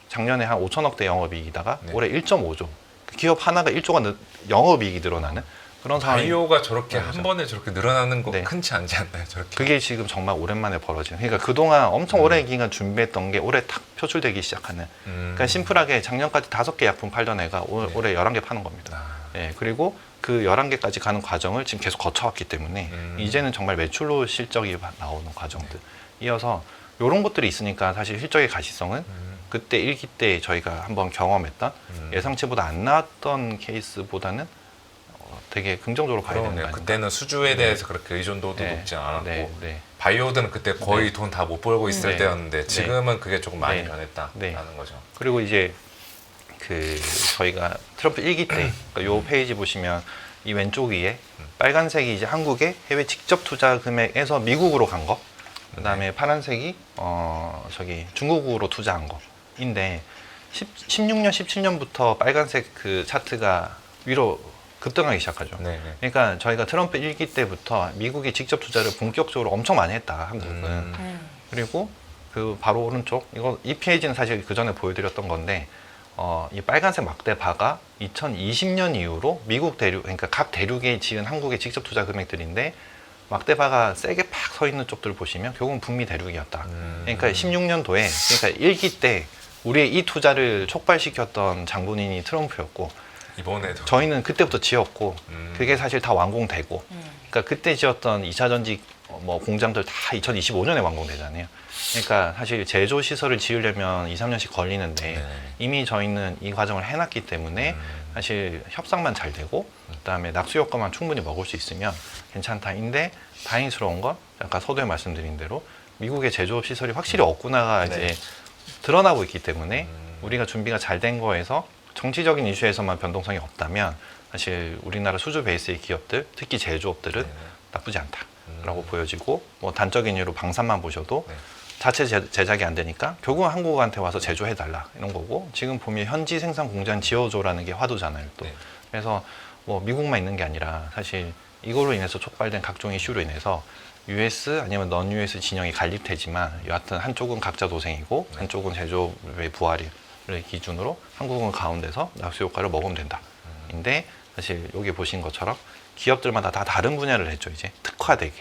작년에 한 5천억대 영업이익이다가 네. 올해 1.5조. 그 기업 하나가 1조가 영업이익이 늘어나는 그런 상황이 바이오가 저렇게 네, 한 그렇죠. 번에 저렇게 늘어나는 거 네. 흔치 않지 않나요? 저렇게. 그게 지금 정말 오랜만에 벌어지는. 그러니까 그동안 엄청 오랜 기간 준비했던 게 올해 탁 표출되기 시작하는. 그러니까 심플하게 작년까지 5개 약품 팔던 애가 올해 11개 파는 겁니다. 예, 그리고 그 11개까지 가는 과정을 지금 계속 거쳐왔기 때문에 이제는 정말 매출로 실적이 나오는 과정들. 이어서 이런 것들이 있으니까 사실 실적의 가시성은 그때 1기 때 저희가 한번 경험했던 예상치보다 안 나왔던 케이스보다는 되게 긍정적으로 봐야 되는 거 그러네요. 아닌가. 그때는 수주에 대해서 그렇게 의존도도 네. 높지 않았고 네. 바이오들은 그때 거의 네. 돈 다 못 벌고 있을 네. 때였는데 네. 지금은 그게 조금 많이 네. 변했다라는 네. 거죠. 그리고 이제 그 저희가 트럼프 1기 때 그러니까 요 페이지 보시면 이 왼쪽 위에 빨간색이 이제 한국의 해외 직접 투자 금액에서 미국으로 간 거. 그다음에 파란색이 저기 중국으로 투자한 거인데 16년, 17년부터 빨간색 그 차트가 위로 급등하기 시작하죠. 네. 그러니까 저희가 트럼프 1기 때부터 미국이 직접 투자를 본격적으로 엄청 많이 했다, 한국은. 그리고 그 바로 오른쪽 이 페이지는 사실 그 전에 보여드렸던 건데 이 빨간색 막대 바가 2020년 이후로 미국 대륙, 그러니까 각 대륙에 지은 한국의 직접 투자 금액들인데 막대 바가 세게 팍 서 있는 쪽들 보시면 결국은 북미 대륙이었다. 그러니까 16년도에 그러니까 1기 때 우리의 이 투자를 촉발시켰던 장본인이 트럼프였고 이번에도 저희는 그때부터 지었고 그게 사실 다 완공되고 음. 그러니까 그때 지었던 2차 전지 뭐 공장들 다 2025년에 완공되잖아요. 그러니까 사실 제조 시설을 지으려면 2, 3년씩 걸리는데 네. 이미 저희는 이 과정을 해놨기 때문에 사실 협상만 잘 되고 그다음에 낙수 효과만 충분히 먹을 수 있으면 괜찮다인데 다행스러운 건 아까 서두에 말씀드린 대로 미국의 제조업 시설이 확실히 없구나가 네. 이제 드러나고 있기 때문에 우리가 준비가 잘 된 거에서 정치적인 이슈에서만 변동성이 없다면 사실 우리나라 수주 베이스의 기업들 특히 제조업들은 네. 나쁘지 않다라고 보여지고 뭐 단적인 이유로 방산만 보셔도 네. 자체 제작이 안 되니까 결국은 한국한테 와서 제조해달라 이런 거고 지금 보면 현지 생산 공장 지어줘라는 게 화두잖아요 또. 네. 그래서 뭐 미국만 있는 게 아니라 사실 이걸로 인해서 촉발된 각종 이슈로 인해서 US 아니면 넌 US 진영이 갈립되지만 여하튼 한쪽은 각자 도생이고 네. 한쪽은 제조업의 부활을 기준으로 한국은 가운데서 낙수 효과를 먹으면 된다. 인데 사실 여기 보신 것처럼 기업들마다 다 다른 분야를 했죠 이제 특화되게.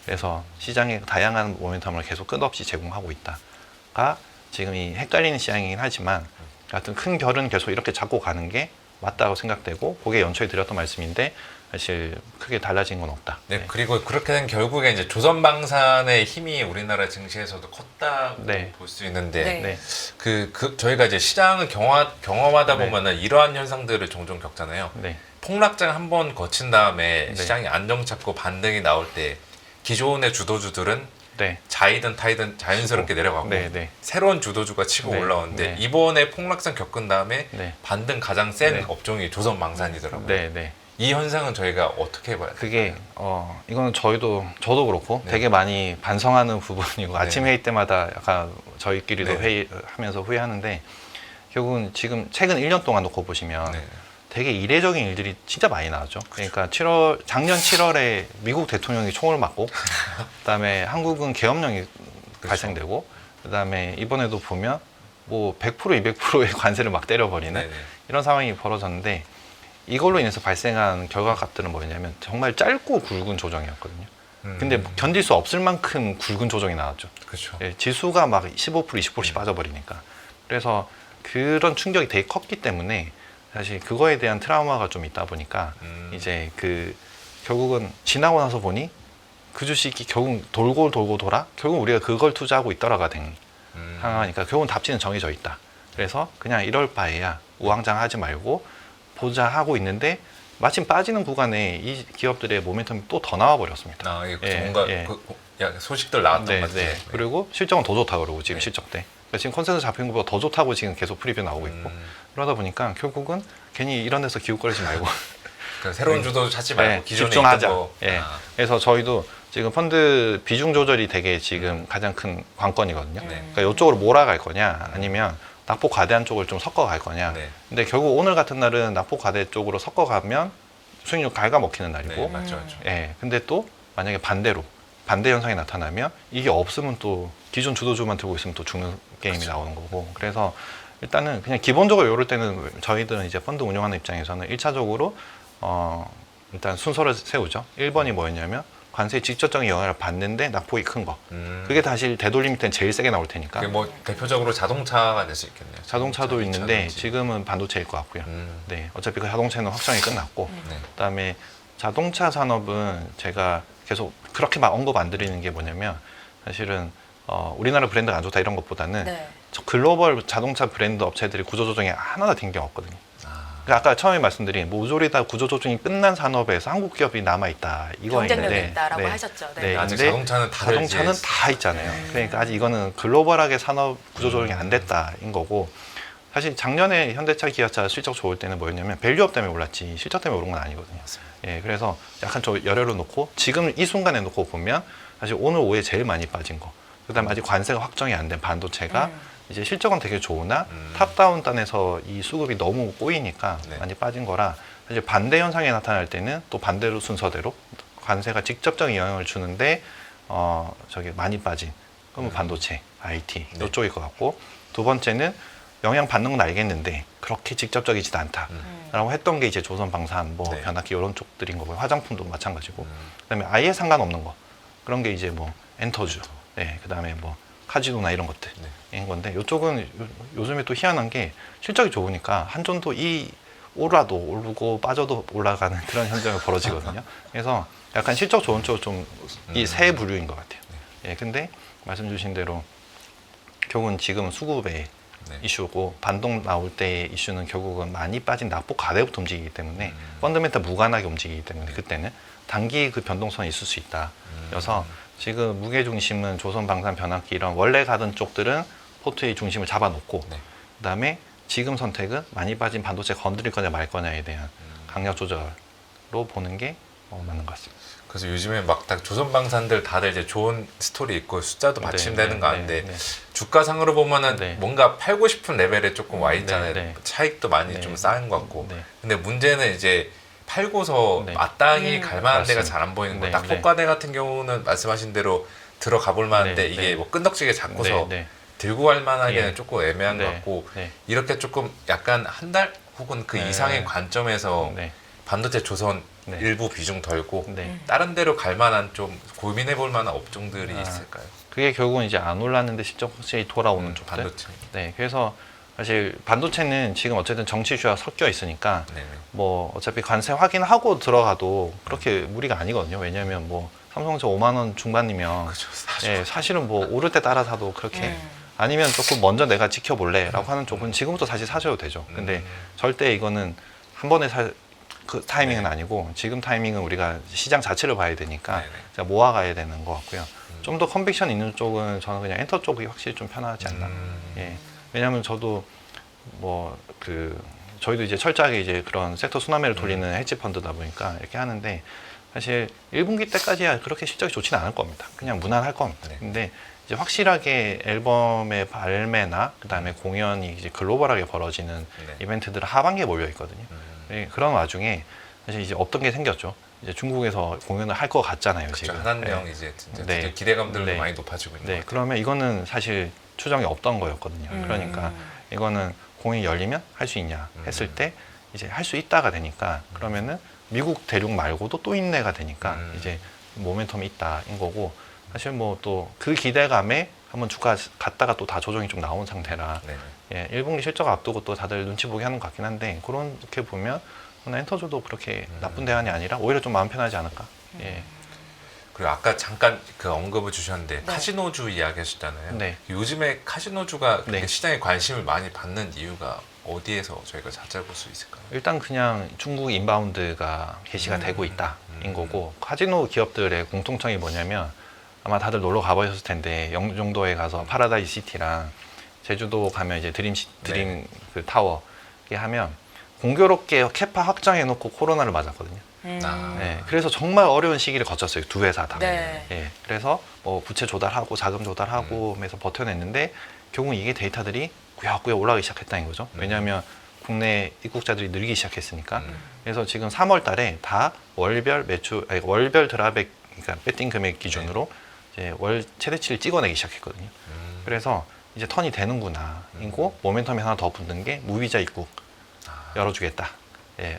그래서 시장에 다양한 모멘텀을 계속 끝없이 제공하고 있다가 지금 이 헷갈리는 시장이긴 하지만 하여튼 큰 결은 계속 이렇게 잡고 가는 게 맞다고 생각되고 그게 연초에 드렸던 말씀인데 사실 크게 달라진 건 없다. 네, 그리고 그렇게 된 결국에 이제 조선방산의 힘이 우리나라 증시에서도 컸다고 네. 볼 수 있는데 네. 네. 저희가 이제 시장을 경험하다 네. 보면은 이러한 현상들을 종종 겪잖아요. 네. 폭락장 한 번 거친 다음에 네. 시장이 안정 찾고 반등이 나올 때 기존의 주도주들은 네. 자이든 타이든 자연스럽게 내려가고 네. 네. 새로운 주도주가 치고 네. 올라오는데 네. 이번에 폭락장 겪은 다음에 네. 반등 가장 센 네. 업종이 조선방산이더라고요. 네. 네. 이 현상은 저희가 어떻게 봐야 돼요? 그게 이거는 저도 그렇고 네. 되게 많이 반성하는 부분이고 아침 네. 회의 때마다 약간 저희끼리도 네. 회의하면서 후회하는데 결국은 지금 최근 1년 동안 놓고 보시면 네. 되게 이례적인 일들이 진짜 많이 나왔죠. 그러니까 작년 7월에 미국 대통령이 총을 맞고 그다음에 한국은 계엄령이 발생되고 그다음에 이번에도 보면 뭐 100% 200%의 관세를 막 때려버리는 네네. 이런 상황이 벌어졌는데 이걸로 인해서 발생한 결과값들은 뭐였냐면 정말 짧고 굵은 조정이었거든요. 근데 견딜 수 없을 만큼 굵은 조정이 나왔죠. 그렇죠. 예, 지수가 막 15% 20%씩 빠져버리니까. 그래서 그런 충격이 되게 컸기 때문에 사실 그거에 대한 트라우마가 좀 있다 보니까 이제 결국은 지나고 나서 보니 그 주식이 결국 돌고 돌아 결국 우리가 그걸 투자하고 있더라가 된 상황이니까 결국은 답지는 정해져 있다. 그래서 그냥 이럴 바에야 우왕좌왕하지 말고 보자 하고 있는데 마침 빠지는 구간에 이 기업들의 모멘텀이 또 더 나와 버렸습니다. 아, 이게 예, 뭔가 예. 소식들 나왔던 네, 것 같아요. 네. 그리고 실적은 더 좋다 그러고 지금 네. 실적 때. 그러니까 지금 컨센서스 잡힌 것보다 더 좋다고 지금 계속 프리뷰 나오고 있고 그러다 보니까 결국은 괜히 이런 데서 기웃거리지 말고 그러니까 새로운 주도 찾지 말고 네, 기존에 집중하자. 있던 거. 예. 아, 그래서 저희도 지금 펀드 비중 조절이 되게 지금 가장 큰 관건이거든요. 네. 그러니까 이쪽으로 몰아갈 거냐 아니면 낙폭 과대한 쪽을 좀 섞어갈 거냐. 네. 근데 결국 오늘 같은 날은 낙폭 과대 쪽으로 섞어가면 수익률 갉아먹히는 날이고 네, 맞죠, 맞죠. 예, 근데 또 만약에 반대로 반대 현상이 나타나면 이게 없으면 또 기존 주도주만 들고 있으면 또 죽는 게임이 그렇죠. 나오는 거고 그래서 일단은 그냥 기본적으로 이럴 때는 저희들은 이제 펀드 운영하는 입장에서는 1차적으로 일단 순서를 세우죠. 1번이 뭐였냐면 관세의 직접적인 영향을 받는데 낙폭이 큰 거. 그게 사실 되돌림 때는 제일 세게 나올 테니까. 그게 뭐 대표적으로 자동차가 될 수 있겠네요. 자동차도 자동차, 있는데 이차든지. 지금은 반도체일 것 같고요. 음, 네, 어차피 그 자동차는 확정이 끝났고 네. 그다음에 자동차 산업은 제가 계속 그렇게 막 언급 안 드리는 게 뭐냐면 사실은 우리나라 브랜드가 안 좋다 이런 것보다는 네. 저 글로벌 자동차 브랜드 업체들이 구조조정에 하나도 된 게 없거든요. 아, 그러니까 아까 처음에 말씀드린 모조리 다 구조조정이 끝난 산업에서 한국 기업이 남아있다 이거인데 경쟁력이 있다라고 하셨죠. 네. 네. 아직 근데 자동차는 다르지. 자동차는 다 있잖아요. 그러니까 아직 이거는 글로벌하게 산업 구조조정이 안 됐다인 거고 사실 작년에 현대차, 기아차 실적 좋을 때는 뭐였냐면 밸류업 때문에 올랐지 실적 때문에 오른 건 아니거든요. 예, 그래서 약간 좀 열애로 놓고 지금 이 순간에 놓고 보면 사실 오늘 오후에 제일 많이 빠진 거. 그다음에 아직 관세가 확정이 안 된 반도체가 이제 실적은 되게 좋으나 탑다운 단에서 이 수급이 너무 꼬이니까 네. 많이 빠진 거라 사실 반대 현상이 나타날 때는 또 반대로 순서대로 관세가 직접적인 영향을 주는데 많이 빠진 그러면 반도체, IT 네. 이쪽일 것 같고 두 번째는 영향 받는 건 알겠는데 그렇게 직접적이지도 않다라고 했던 게 이제 조선방산, 뭐 네. 변압기 이런 쪽들인 거고요. 화장품도 마찬가지고 그다음에 아예 상관없는 거 그런 게 이제 뭐 엔터주, 네, 그다음에 뭐 카지노나 이런 것들인 건데 이쪽은 요즘에 또 희한한 게 실적이 좋으니까 한전도 이 오라도 오르고 빠져도 올라가는 그런 현상이 벌어지거든요. 그래서 약간 실적 좋은 쪽 좀 이 세 부류인 것 같아요. 예, 근데 말씀 주신 대로 결국은 지금 수급의 네. 이슈고 반동 나올 때의 이슈는 결국은 많이 빠진 낙폭 가대부터 움직이기 때문에 펀더멘탈 무관하게 움직이기 때문에 그때는 단기 그 변동성이 있을 수 있다. 그래서 지금 무게 중심은 조선 방산 변압기 이런 원래 가던 쪽들은 포트의 중심을 잡아놓고 네. 그다음에 지금 선택은 많이 빠진 반도체 건드릴 거냐 말 거냐에 대한 강약 조절로 보는 게 맞는 것 같습니다. 그래서 요즘에 막 딱 조선방산들 다들 이제 좋은 스토리 있고 숫자도 네, 받침되는 네, 거 아는데 네, 네. 주가상으로 보면은 네. 뭔가 팔고 싶은 레벨에 조금 와 있잖아요. 네, 네. 차익도 많이 네. 좀 쌓인 것 같고. 네. 근데 문제는 이제 팔고서 네. 마땅히 갈 만한 데가 맞습니다. 잘 안 보이는 거예요. 네, 낙폭과대 같은 경우는 말씀하신 대로 들어가 볼 만한데 네, 이게 네. 뭐 끈덕지게 잡고서 네, 네. 들고 갈 만하기는 예. 조금 애매한 것 네, 같고 네. 이렇게 조금 약간 한 달 혹은 그 네. 이상의 관점에서 네. 반도체 조선 네. 일부 비중 덜고 네. 다른 데로 갈 만한 좀 고민해 볼 만한 업종들이 아. 있을까요? 그게 결국은 이제 안 올랐는데 실적 확실히 돌아오는 쪽들. 반도체. 네, 그래서 사실 반도체는 지금 어쨌든 정치 이슈가 섞여 있으니까 네네. 뭐 어차피 관세 확인하고 들어가도 그렇게 무리가 아니거든요. 왜냐하면 뭐 삼성전자 5만 원 중반이면 그렇죠. 예, 사실은 뭐 오를 때 따라 사도 그렇게 아니면 조금 먼저 내가 지켜볼래라고 하는 쪽은 지금부터 사실 사셔도 되죠. 근데 절대 이거는 한 번에 살 그 타이밍은 네. 아니고 지금 타이밍은 우리가 시장 자체를 봐야 되니까 네네. 제가 모아가야 되는 것 같고요. 좀 더 컨빅션 있는 쪽은 저는 그냥 엔터 쪽이 확실히 좀 편하지 않나. 예. 왜냐하면 저도 뭐 그 저희도 이제 철저하게 이제 그런 섹터 순환매를 돌리는 헤지 펀드다 보니까 이렇게 하는데 사실 1분기 때까지야 그렇게 실적이 좋지는 않을 겁니다. 그냥 무난할 겁니다. 네. 근데 이제 확실하게 앨범의 발매나 그다음에 공연이 이제 글로벌하게 벌어지는 네. 이벤트들은 하반기에 몰려 있거든요. 예, 그런 와중에 사실 이제 없던 게 생겼죠. 이제 중국에서 공연을 할 것 같잖아요. 그렇죠. 지금. 한한령 네. 이제 진짜 네. 되게 기대감들도 네. 많이 높아지고 있는 네, 것 같아요. 그러면 이거는 사실 추정이 없던 거였거든요. 그러니까 이거는 공연이 열리면 할 수 있냐 했을 때 이제 할 수 있다가 되니까 그러면은 미국 대륙 말고도 또 인내가 되니까 이제 모멘텀이 있다인 거고 사실 뭐 또 그 기대감에 한번 주가 갔다가 또 다 조정이 좀 나온 상태라 네네. 예, 1분기 실적 앞두고 또 다들 눈치 보기 하는 것 같긴 한데 그렇게 보면 엔터주도 그렇게 나쁜 대안이 아니라 오히려 좀 마음 편하지 않을까. 예. 그리고 아까 잠깐 그 언급을 주셨는데 네. 카지노주 이야기하셨잖아요. 네. 요즘에 카지노주가 네. 시장에 관심을 많이 받는 이유가 어디에서 저희가 찾아볼 수 있을까요? 일단 그냥 중국 인바운드가 개시가 되고 있다인 거고 카지노 기업들의 공통점이 뭐냐면 아마 다들 놀러 가보셨을 텐데 영종도에 가서 파라다이스 시티랑 제주도 가면 이제 드림 그 타워 이게 하면 공교롭게 캐파 확장해놓고 코로나를 맞았거든요. 아. 네, 그래서 정말 어려운 시기를 거쳤어요. 두 회사 다. 네. 예, 그래서 뭐 부채 조달하고 자금 조달하고 하면서 버텨냈는데 결국 이게 데이터들이 꾸역꾸역 올라가기 시작했다는 거죠. 왜냐하면 국내 입국자들이 늘기 시작했으니까. 그래서 지금 3월 달에 다 월별 매출, 아니, 월별 드랍액, 그러니까 배팅 금액 기준으로 이제 월 최대치를 찍어내기 시작했거든요. 그래서 이제 턴이 되는구나. 이고 모멘텀이 하나 더 붙는 게 무비자 입국 열어주겠다.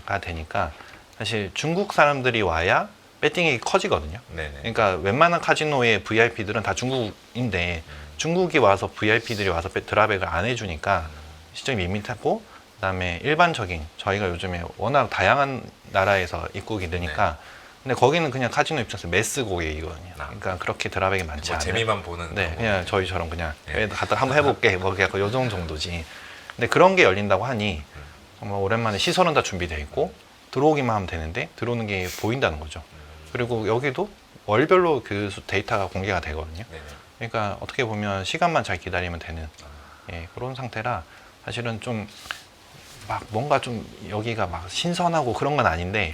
가 되니까 사실 중국 사람들이 와야 배팅이 커지거든요. 네네. 그러니까 웬만한 카지노의 VIP들은 다 중국인데 중국이 와서 VIP들이 와서 드랍액을 안 해주니까 시점이 밋밋하고 그다음에 일반적인 저희가 요즘에 워낙 다양한 나라에서 입국이 되니까 근데 거기는 그냥 카지노 입장에서 매스 고객이거든요. 그러니까 그렇게 드랍액이 많지 뭐 않아요. 재미만 보는. 네, 거고. 그냥 저희처럼 그냥 네. 갔다 한번 해볼게 뭐 약간 요정 정도지. 근데 그런 게 열린다고 하니 정말 오랜만에 시설은 다 준비되어 있고 들어오기만 하면 되는데 들어오는 게 보인다는 거죠. 그리고 여기도 월별로 그 데이터가 공개가 되거든요. 네네. 그러니까 어떻게 보면 시간만 잘 기다리면 되는 그런 상태라 사실은 좀 막 뭔가 좀 여기가 막 신선하고 그런 건 아닌데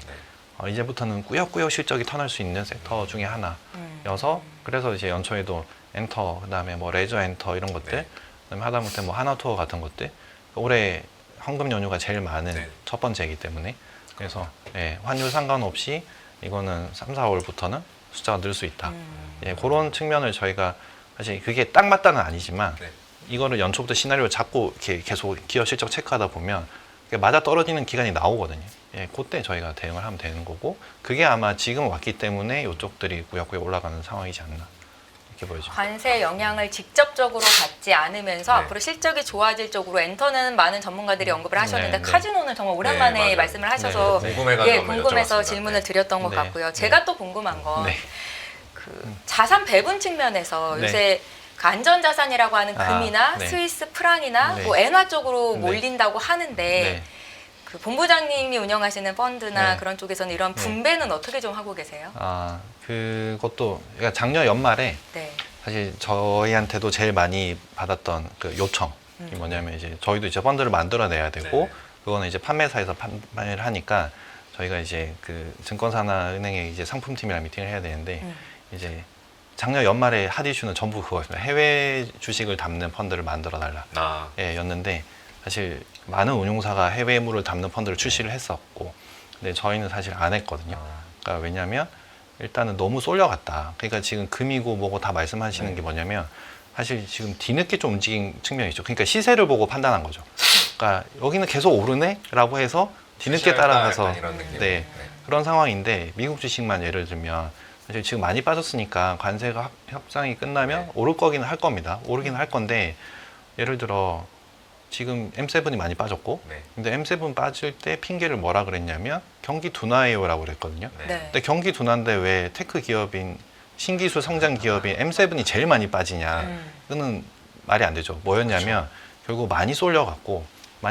이제부터는 꾸역꾸역 실적이 턴할 수 있는 섹터 중에 하나여서 그래서 이제 연초에도 엔터 그다음에 뭐 레저 엔터 이런 것들 네. 그다음에 하다못해 뭐 하나투어 같은 것들 올해 황금 연휴가 제일 많은 네. 첫 번째이기 때문에 그래서 환율 상관없이 이거는 3, 4월부터는 숫자가 늘 수 있다. 그런 측면을 저희가 사실 그게 딱 맞다는 아니지만 네. 이거를 연초부터 시나리오를 잡고 이렇게 계속 기업 실적 체크하다 보면 맞아 떨어지는 기간이 나오거든요. 그때 저희가 대응을 하면 되는 거고 그게 아마 지금 왔기 때문에 이쪽들이 꾸역꾸역 올라가는 상황이지 않나 이렇게 보여집니다. 관세 영향을 직접적으로 받지 않으면서 네. 앞으로 실적이 좋아질 쪽으로 엔터는 많은 전문가들이 언급을 하셨는데 네, 네. 카지노는 정말 오랜만에 맞아요. 말씀을 하셔서 네, 궁금해가지고 예, 한번 궁금해서 여쭤봤습니다. 질문을 네. 드렸던 것 네. 같고요. 네. 제가 또 궁금한 건 네. 그 자산 배분 측면에서 네. 요새 그 안전자산이라고 하는 아, 금이나 네. 스위스 프랑이나 네. 뭐 엔화 쪽으로 네. 몰린다고 하는데 네. 그 본부장님이 운영하시는 펀드나 네. 그런 쪽에서는 이런 네. 분배는 어떻게 좀 하고 계세요? 그것도 그러니까 작년 연말에 네. 사실 저희한테도 제일 많이 받았던 그 요청이 뭐냐면 이제 저희도 이제 펀드를 만들어내야 되고 네. 그거는 이제 판매사에서 판매를 하니까 저희가 이제 그 증권사나 은행에 이제 상품팀이랑 미팅을 해야 되는데 이제 작년 연말에 핫 이슈는 전부 그거였습니다. 해외 주식을 담는 펀드를 만들어 달라. 아, 예, 였는데 사실 많은 운용사가 해외물을 담는 펀드를 출시를 했었고 근데 저희는 사실 안 했거든요. 그러니까 왜냐하면 일단은 너무 쏠려갔다. 그러니까 지금 금이고 뭐고 다 말씀하시는 네. 게 뭐냐면 사실 지금 뒤늦게 좀 움직인 측면이 있죠. 그러니까 시세를 보고 판단한 거죠. 그러니까 여기는 계속 오르네라고 해서 뒤늦게 따라가서 약간 이런 느낌. 네. 그런 상황인데 미국 주식만 예를 들면 사실 지금 많이 빠졌으니까 관세가 협상이 끝나면 네. 오를 거기는 할 겁니다. 오르긴 할 건데 예를 들어 지금 M7이 많이 빠졌고 네. 근데 M7 빠질 때 핑계를 뭐라 그랬냐면 경기 둔화예요라고 그랬거든요. 네. 네. 근데 경기 둔화인데 왜 테크 기업인 신기술 성장 기업인 M7이 제일 많이 빠지냐? 그거는 말이 안 되죠. 뭐였냐면 결국 많이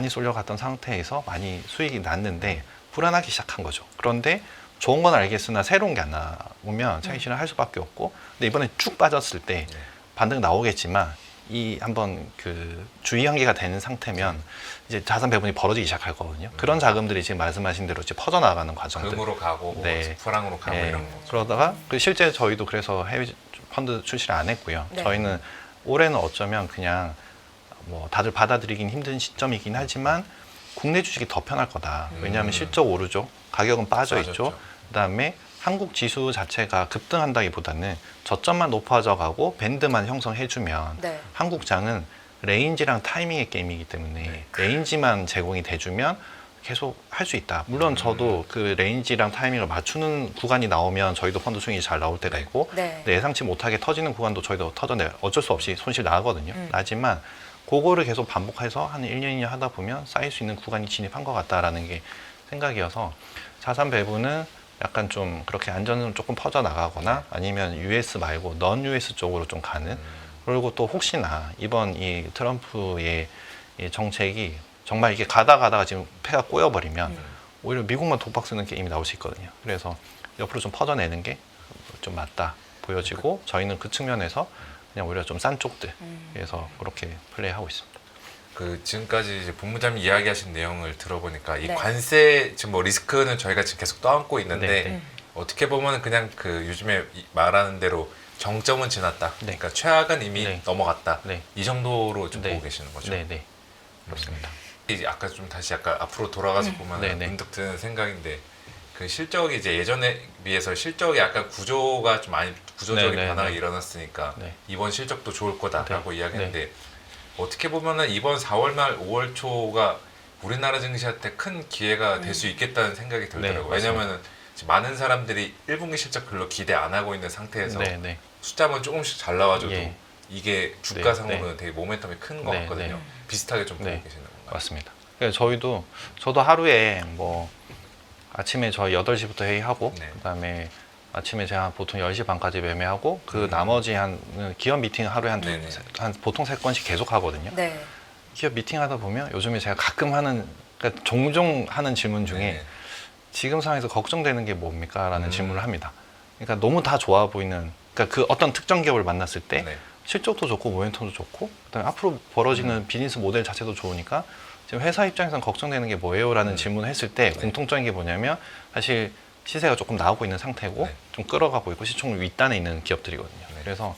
쏠려갔던 상태에서 많이 수익이 났는데 불안하기 시작한 거죠. 그런데 좋은 건 알겠으나 새로운 게 안 나오면 차익 실현할 수밖에 없고 근데 이번에 쭉 빠졌을 때 네. 반등 나오겠지만 이 한번 그 주의 한계가 되는 상태면 이제 자산 배분이 벌어지기 시작할 거거든요. 그런 자금들이 지금 말씀하신 대로 이제 퍼져나가는 과정들. 금으로 가고 뭐 네. 프랑으로 가고 네. 이런 거. 그러다가 그 실제 저희도 그래서 해외 펀드 출시를 안 했고요. 네. 저희는 올해는 어쩌면 그냥 뭐 다들 받아들이긴 힘든 시점이긴 하지만 국내 주식이 더 편할 거다. 왜냐하면 실적 오르죠. 가격은 빠져 있죠. 빠졌죠. 그다음에 한국 지수 자체가 급등한다기보다는 저점만 높아져 가고 밴드만 형성해주면 네. 한국장은 레인지랑 타이밍의 게임이기 때문에 네. 레인지만 제공이 돼주면 계속 할 수 있다. 물론 저도 그 레인지랑 타이밍을 맞추는 구간이 나오면 저희도 펀드 수익이 잘 나올 때가 있고 네. 근데 예상치 못하게 터지는 구간도 저희도 터져내 어쩔 수 없이 손실 나거든요. 음. 나지만 그거를 계속 반복해서 한 1년, 2년 하다 보면 쌓일 수 있는 구간이 진입한 것 같다라는 게 생각이어서 자산 배분은 약간 좀 그렇게 안전은 조금 퍼져 나가거나 아니면 US 말고 넌 US 쪽으로 좀 가는 그리고 또 혹시나 이번 이 트럼프의 이 정책이 정말 이게 가다가 지금 폐가 꼬여버리면 오히려 미국만 독박 쓰는 게임이 나올 수 있거든요. 그래서 옆으로 좀 퍼져내는 게 좀 맞다 보여지고 저희는 그 측면에서 그냥 오히려 좀 싼 쪽들에서 그렇게 플레이하고 있습니다. 그 지금까지 이제 본부장님 이야기하신 내용을 들어보니까 이 네. 관세 지금 뭐 리스크는 저희가 지금 계속 떠안고 있는데 네, 네. 어떻게 보면 그냥 그 요즘에 말하는 대로 정점은 지났다. 네. 그러니까 최악은 이미 네. 넘어갔다. 네. 이 정도로 좀 네. 보고 계시는 거죠. 네, 네. 그렇습니다. 이제 아까 좀 다시 약간 앞으로 돌아가서 보면 네, 네. 문득 드는 생각인데 그 실적이 이제 예전에 비해서 실적이 약간 구조가 좀 많이 구조적인 네, 네, 변화가 네. 일어났으니까 네. 이번 실적도 좋을 거다라고 네. 이야기했는데 어떻게 보면은 이번 4월 말 5월 초가 우리나라 증시한테 큰 기회가 될 수 있겠다는 생각이 들더라고요. 네, 맞습니다. 왜냐면은 지금 많은 사람들이 1분기 실적 별로 기대 안 하고 있는 상태에서 네, 네. 숫자만 조금씩 잘 나와줘도 예. 이게 주가상으로는 네, 되게 모멘텀이 큰 것 네, 같거든요. 네. 비슷하게 좀 보고 네. 계시는 건가요? 맞습니다. 그래서 저도 하루에 뭐 아침에 저희 8시부터 회의하고 네. 그다음에 아침에 제가 보통 10시 반까지 매매하고 그 나머지 한 기업 미팅 하루에 네네. 한 보통 3건씩 계속 하거든요. 네. 기업 미팅 하다 보면 요즘에 제가 가끔 하는 그러니까 종종 하는 질문 중에 네. 지금 상황에서 걱정되는 게 뭡니까? 라는 질문을 합니다. 그러니까 너무 다 좋아 보이는 그러니까 그 어떤 특정 기업을 만났을 때 네. 실적도 좋고 모멘텀도 좋고 그다음에 앞으로 벌어지는 비즈니스 모델 자체도 좋으니까 지금 회사 입장에서는 걱정되는 게 뭐예요? 라는 질문을 했을 때 공통적인 게 뭐냐면 사실 시세가 조금 나오고 있는 상태고 네. 좀 끌어가고 있고 시총률 윗단에 있는 기업들이거든요. 네. 그래서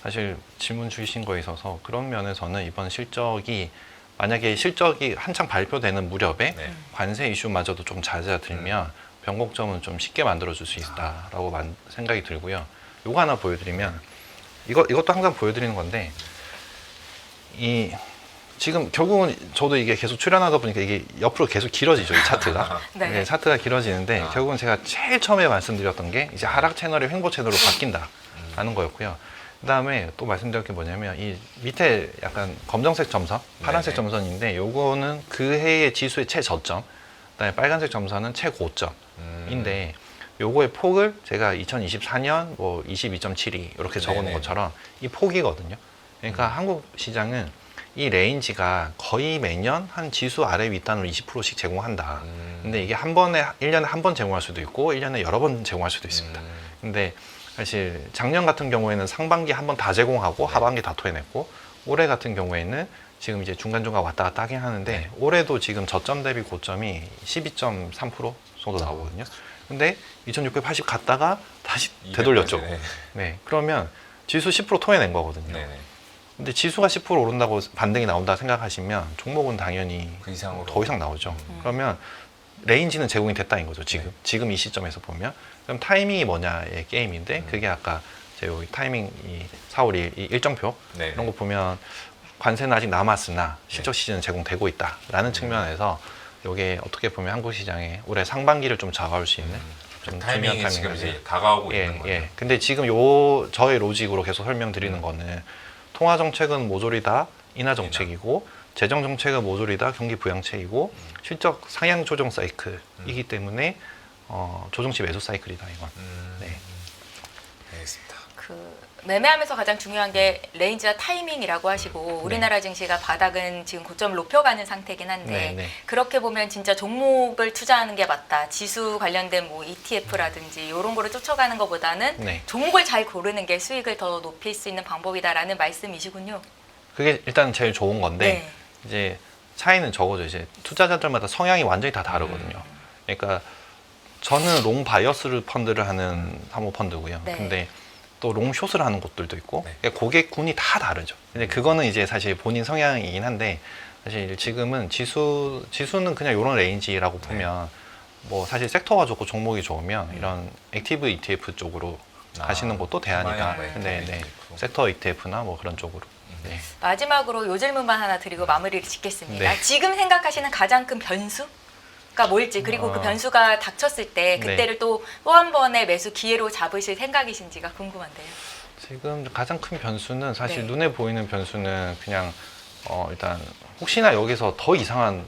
사실 질문 주신 거에 있어서 그런 면에서는 이번 실적이 만약에 실적이 한창 발표되는 무렵에 네. 관세 이슈마저도 좀 잦아들면 변곡점은 좀 쉽게 만들어줄 수 있다라고 생각이 들고요. 요거 하나 보여드리면 이것도 항상 보여드리는 건데 이 지금 결국은 저도 이게 계속 출연하다 보니까 이게 옆으로 계속 길어지죠, 이 차트가. 네. 네, 차트가 길어지는데 아. 결국은 제가 제일 처음에 말씀드렸던 게 이제 하락 채널이 횡보 채널로 바뀐다라는 거였고요. 그다음에 또 말씀드릴 게 뭐냐면 이 밑에 약간 검정색 점선, 파란색 네네. 점선인데 요거는 그 해의 지수의 최저점, 그다음에 빨간색 점선은 최고점인데 요거의 폭을 제가 2024년 뭐 22.72 이렇게 적어놓은 네네. 것처럼 이 폭이거든요. 그러니까 한국 시장은 이 레인지가 거의 매년 한 지수 아래 윗단으로 20%씩 제공한다. 근데 이게 한 번에 1년에 한 번 제공할 수도 있고 1년에 여러 번 제공할 수도 있습니다. 근데 사실 작년 같은 경우에는 상반기 한 번 다 제공하고 하반기 다 토해냈고 올해 같은 경우에는 지금 이제 중간중간 왔다 갔다 하긴 하는데 네. 올해도 지금 저점 대비 고점이 12.3% 정도 나오거든요. 근데 2680 갔다가 다시 되돌렸죠. 네. 네. 그러면 지수 10% 토해낸 거거든요. 네네. 근데 지수가 10% 오른다고 반등이 나온다 생각하시면 종목은 당연히 그 이상으로 더 이상 나오죠. 그러면 레인지는 제공이 됐다는 거죠. 지금 지금 이 시점에서 보면 그럼 타이밍이 뭐냐의 게임인데 그게 아까 제가 여기 타이밍 이 4월 2일 이 일정표 네. 이런 거 보면 관세는 아직 남았으나 실적 시즌은 제공되고 있다라는 측면에서 이게 어떻게 보면 한국 시장의 올해 상반기를 좀 잡아올 수 있는 좀 타이밍이 중요한 지금 타이밍이지. 이제 다가오고 있는 거예요. 예. 근데 지금 저의 로직으로 계속 설명드리는 거는 통화 정책은 모조리다 인하 정책이고 재정 정책은 모조리다 경기 부양책이고 실적 상향 조정 사이클이기 때문에 조정치 매수 사이클이다 이건. 네. 알겠습니다. 그 매매하면서 가장 중요한 게 레인지와 타이밍이라고 하시고 우리나라 증시가 바닥은 지금 고점을 높여가는 상태긴 한데 네. 그렇게 보면 진짜 종목을 투자하는 게 맞다. 지수 관련된 뭐 ETF라든지 이런 거를 쫓아가는 것보다는 네. 종목을 잘 고르는 게 수익을 더 높일 수 있는 방법이다라는 말씀이시군요. 그게 일단 제일 좋은 건데 네. 이제 차이는 적어져. 이제 투자자들마다 성향이 완전히 다 다르거든요. 그러니까 저는 롱 바이어스 펀드를 하는 사모펀드고요. 네. 근데 또 롱숏을 하는 곳들도 있고 네. 그러니까 고객군이 다 다르죠. 근데 그거는 이제 사실 본인 성향이긴 한데 사실 지금은 지수는 그냥 이런 레인지라고 보면 뭐 사실 섹터가 좋고 종목이 좋으면 이런 액티브 ETF 쪽으로 가시는 것도 대안이다. 테마형 네, 네. ETF. 섹터 ETF나 뭐 그런 쪽으로. 네. 마지막으로 요 질문만 하나 드리고 마무리를 짓겠습니다. 네. 지금 생각하시는 가장 큰 변수가 뭘지 그리고 그 변수가 닥쳤을 때 그때를 또 한 번의 매수 기회로 잡으실 생각이신지가 궁금한데요. 지금 가장 큰 변수는 사실 네. 눈에 보이는 변수는 그냥 일단 혹시나 여기서 더 이상한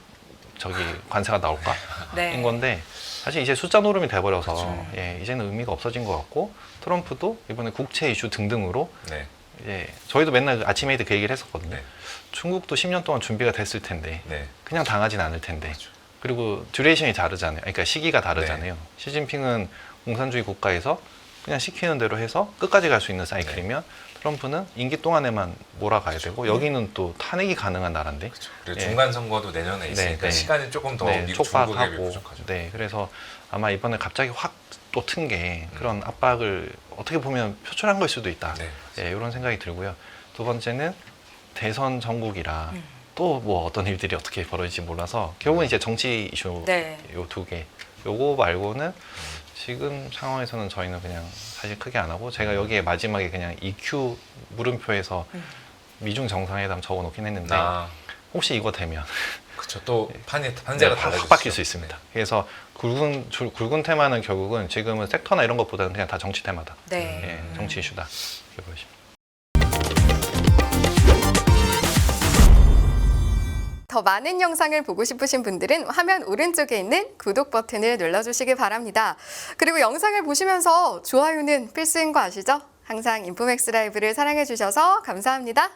관세가 나올까인 네. 건데 사실 이제 숫자 노름이 돼버려서 그렇죠. 예, 이제는 의미가 없어진 것 같고 트럼프도 이번에 국채 이슈 등등으로 네. 예, 저희도 맨날 아침에이드 그 얘기를 했었거든요. 네. 중국도 10년 동안 준비가 됐을 텐데 네. 그냥 당하진 않을 텐데 그렇죠. 그리고 듀레이션이 다르잖아요. 그러니까 시기가 다르잖아요. 네. 시진핑은 공산주의 국가에서 그냥 시키는 대로 해서 끝까지 갈 수 있는 사이클이면 트럼프는 임기 동안에만 몰아가야 되고 여기는 또 탄핵이 가능한 나라인데 그리고 예. 중간 선거도 내년에 있으니까 네. 시간이 조금 더 네, 미국 중국에 비해 촉박하고 부족하죠. 네, 그래서 아마 이번에 갑자기 확 또 튼 게 그런 압박을 어떻게 보면 표출한 걸 수도 있다. 네. 예, 이런 생각이 들고요. 두 번째는 대선 전국이라 또 뭐 어떤 일들이 어떻게 벌어질지 몰라서 결국은 이제 정치 이슈 네. 요 두 개. 요거 말고는 지금 상황에서는 저희는 그냥 사실 크게 안 하고 제가 여기에 마지막에 그냥 EQ 물음표에서 미중 정상회담 적어놓긴 했는데 아, 혹시 이거 되면 그렇죠. 또 판세가 네, 달라질 확 바뀔 있죠. 수 있습니다. 그래서 굵은 테마는 결국은 지금은 섹터나 이런 것보다는 그냥 다 정치 테마다. 네. 예, 정치 이슈다. 이렇게 보여집니다. 더 많은 영상을 보고 싶으신 분들은 화면 오른쪽에 있는 구독 버튼을 눌러주시기 바랍니다. 그리고 영상을 보시면서 좋아요는 필수인 거 아시죠? 항상 인포맥스 라이브를 사랑해주셔서 감사합니다.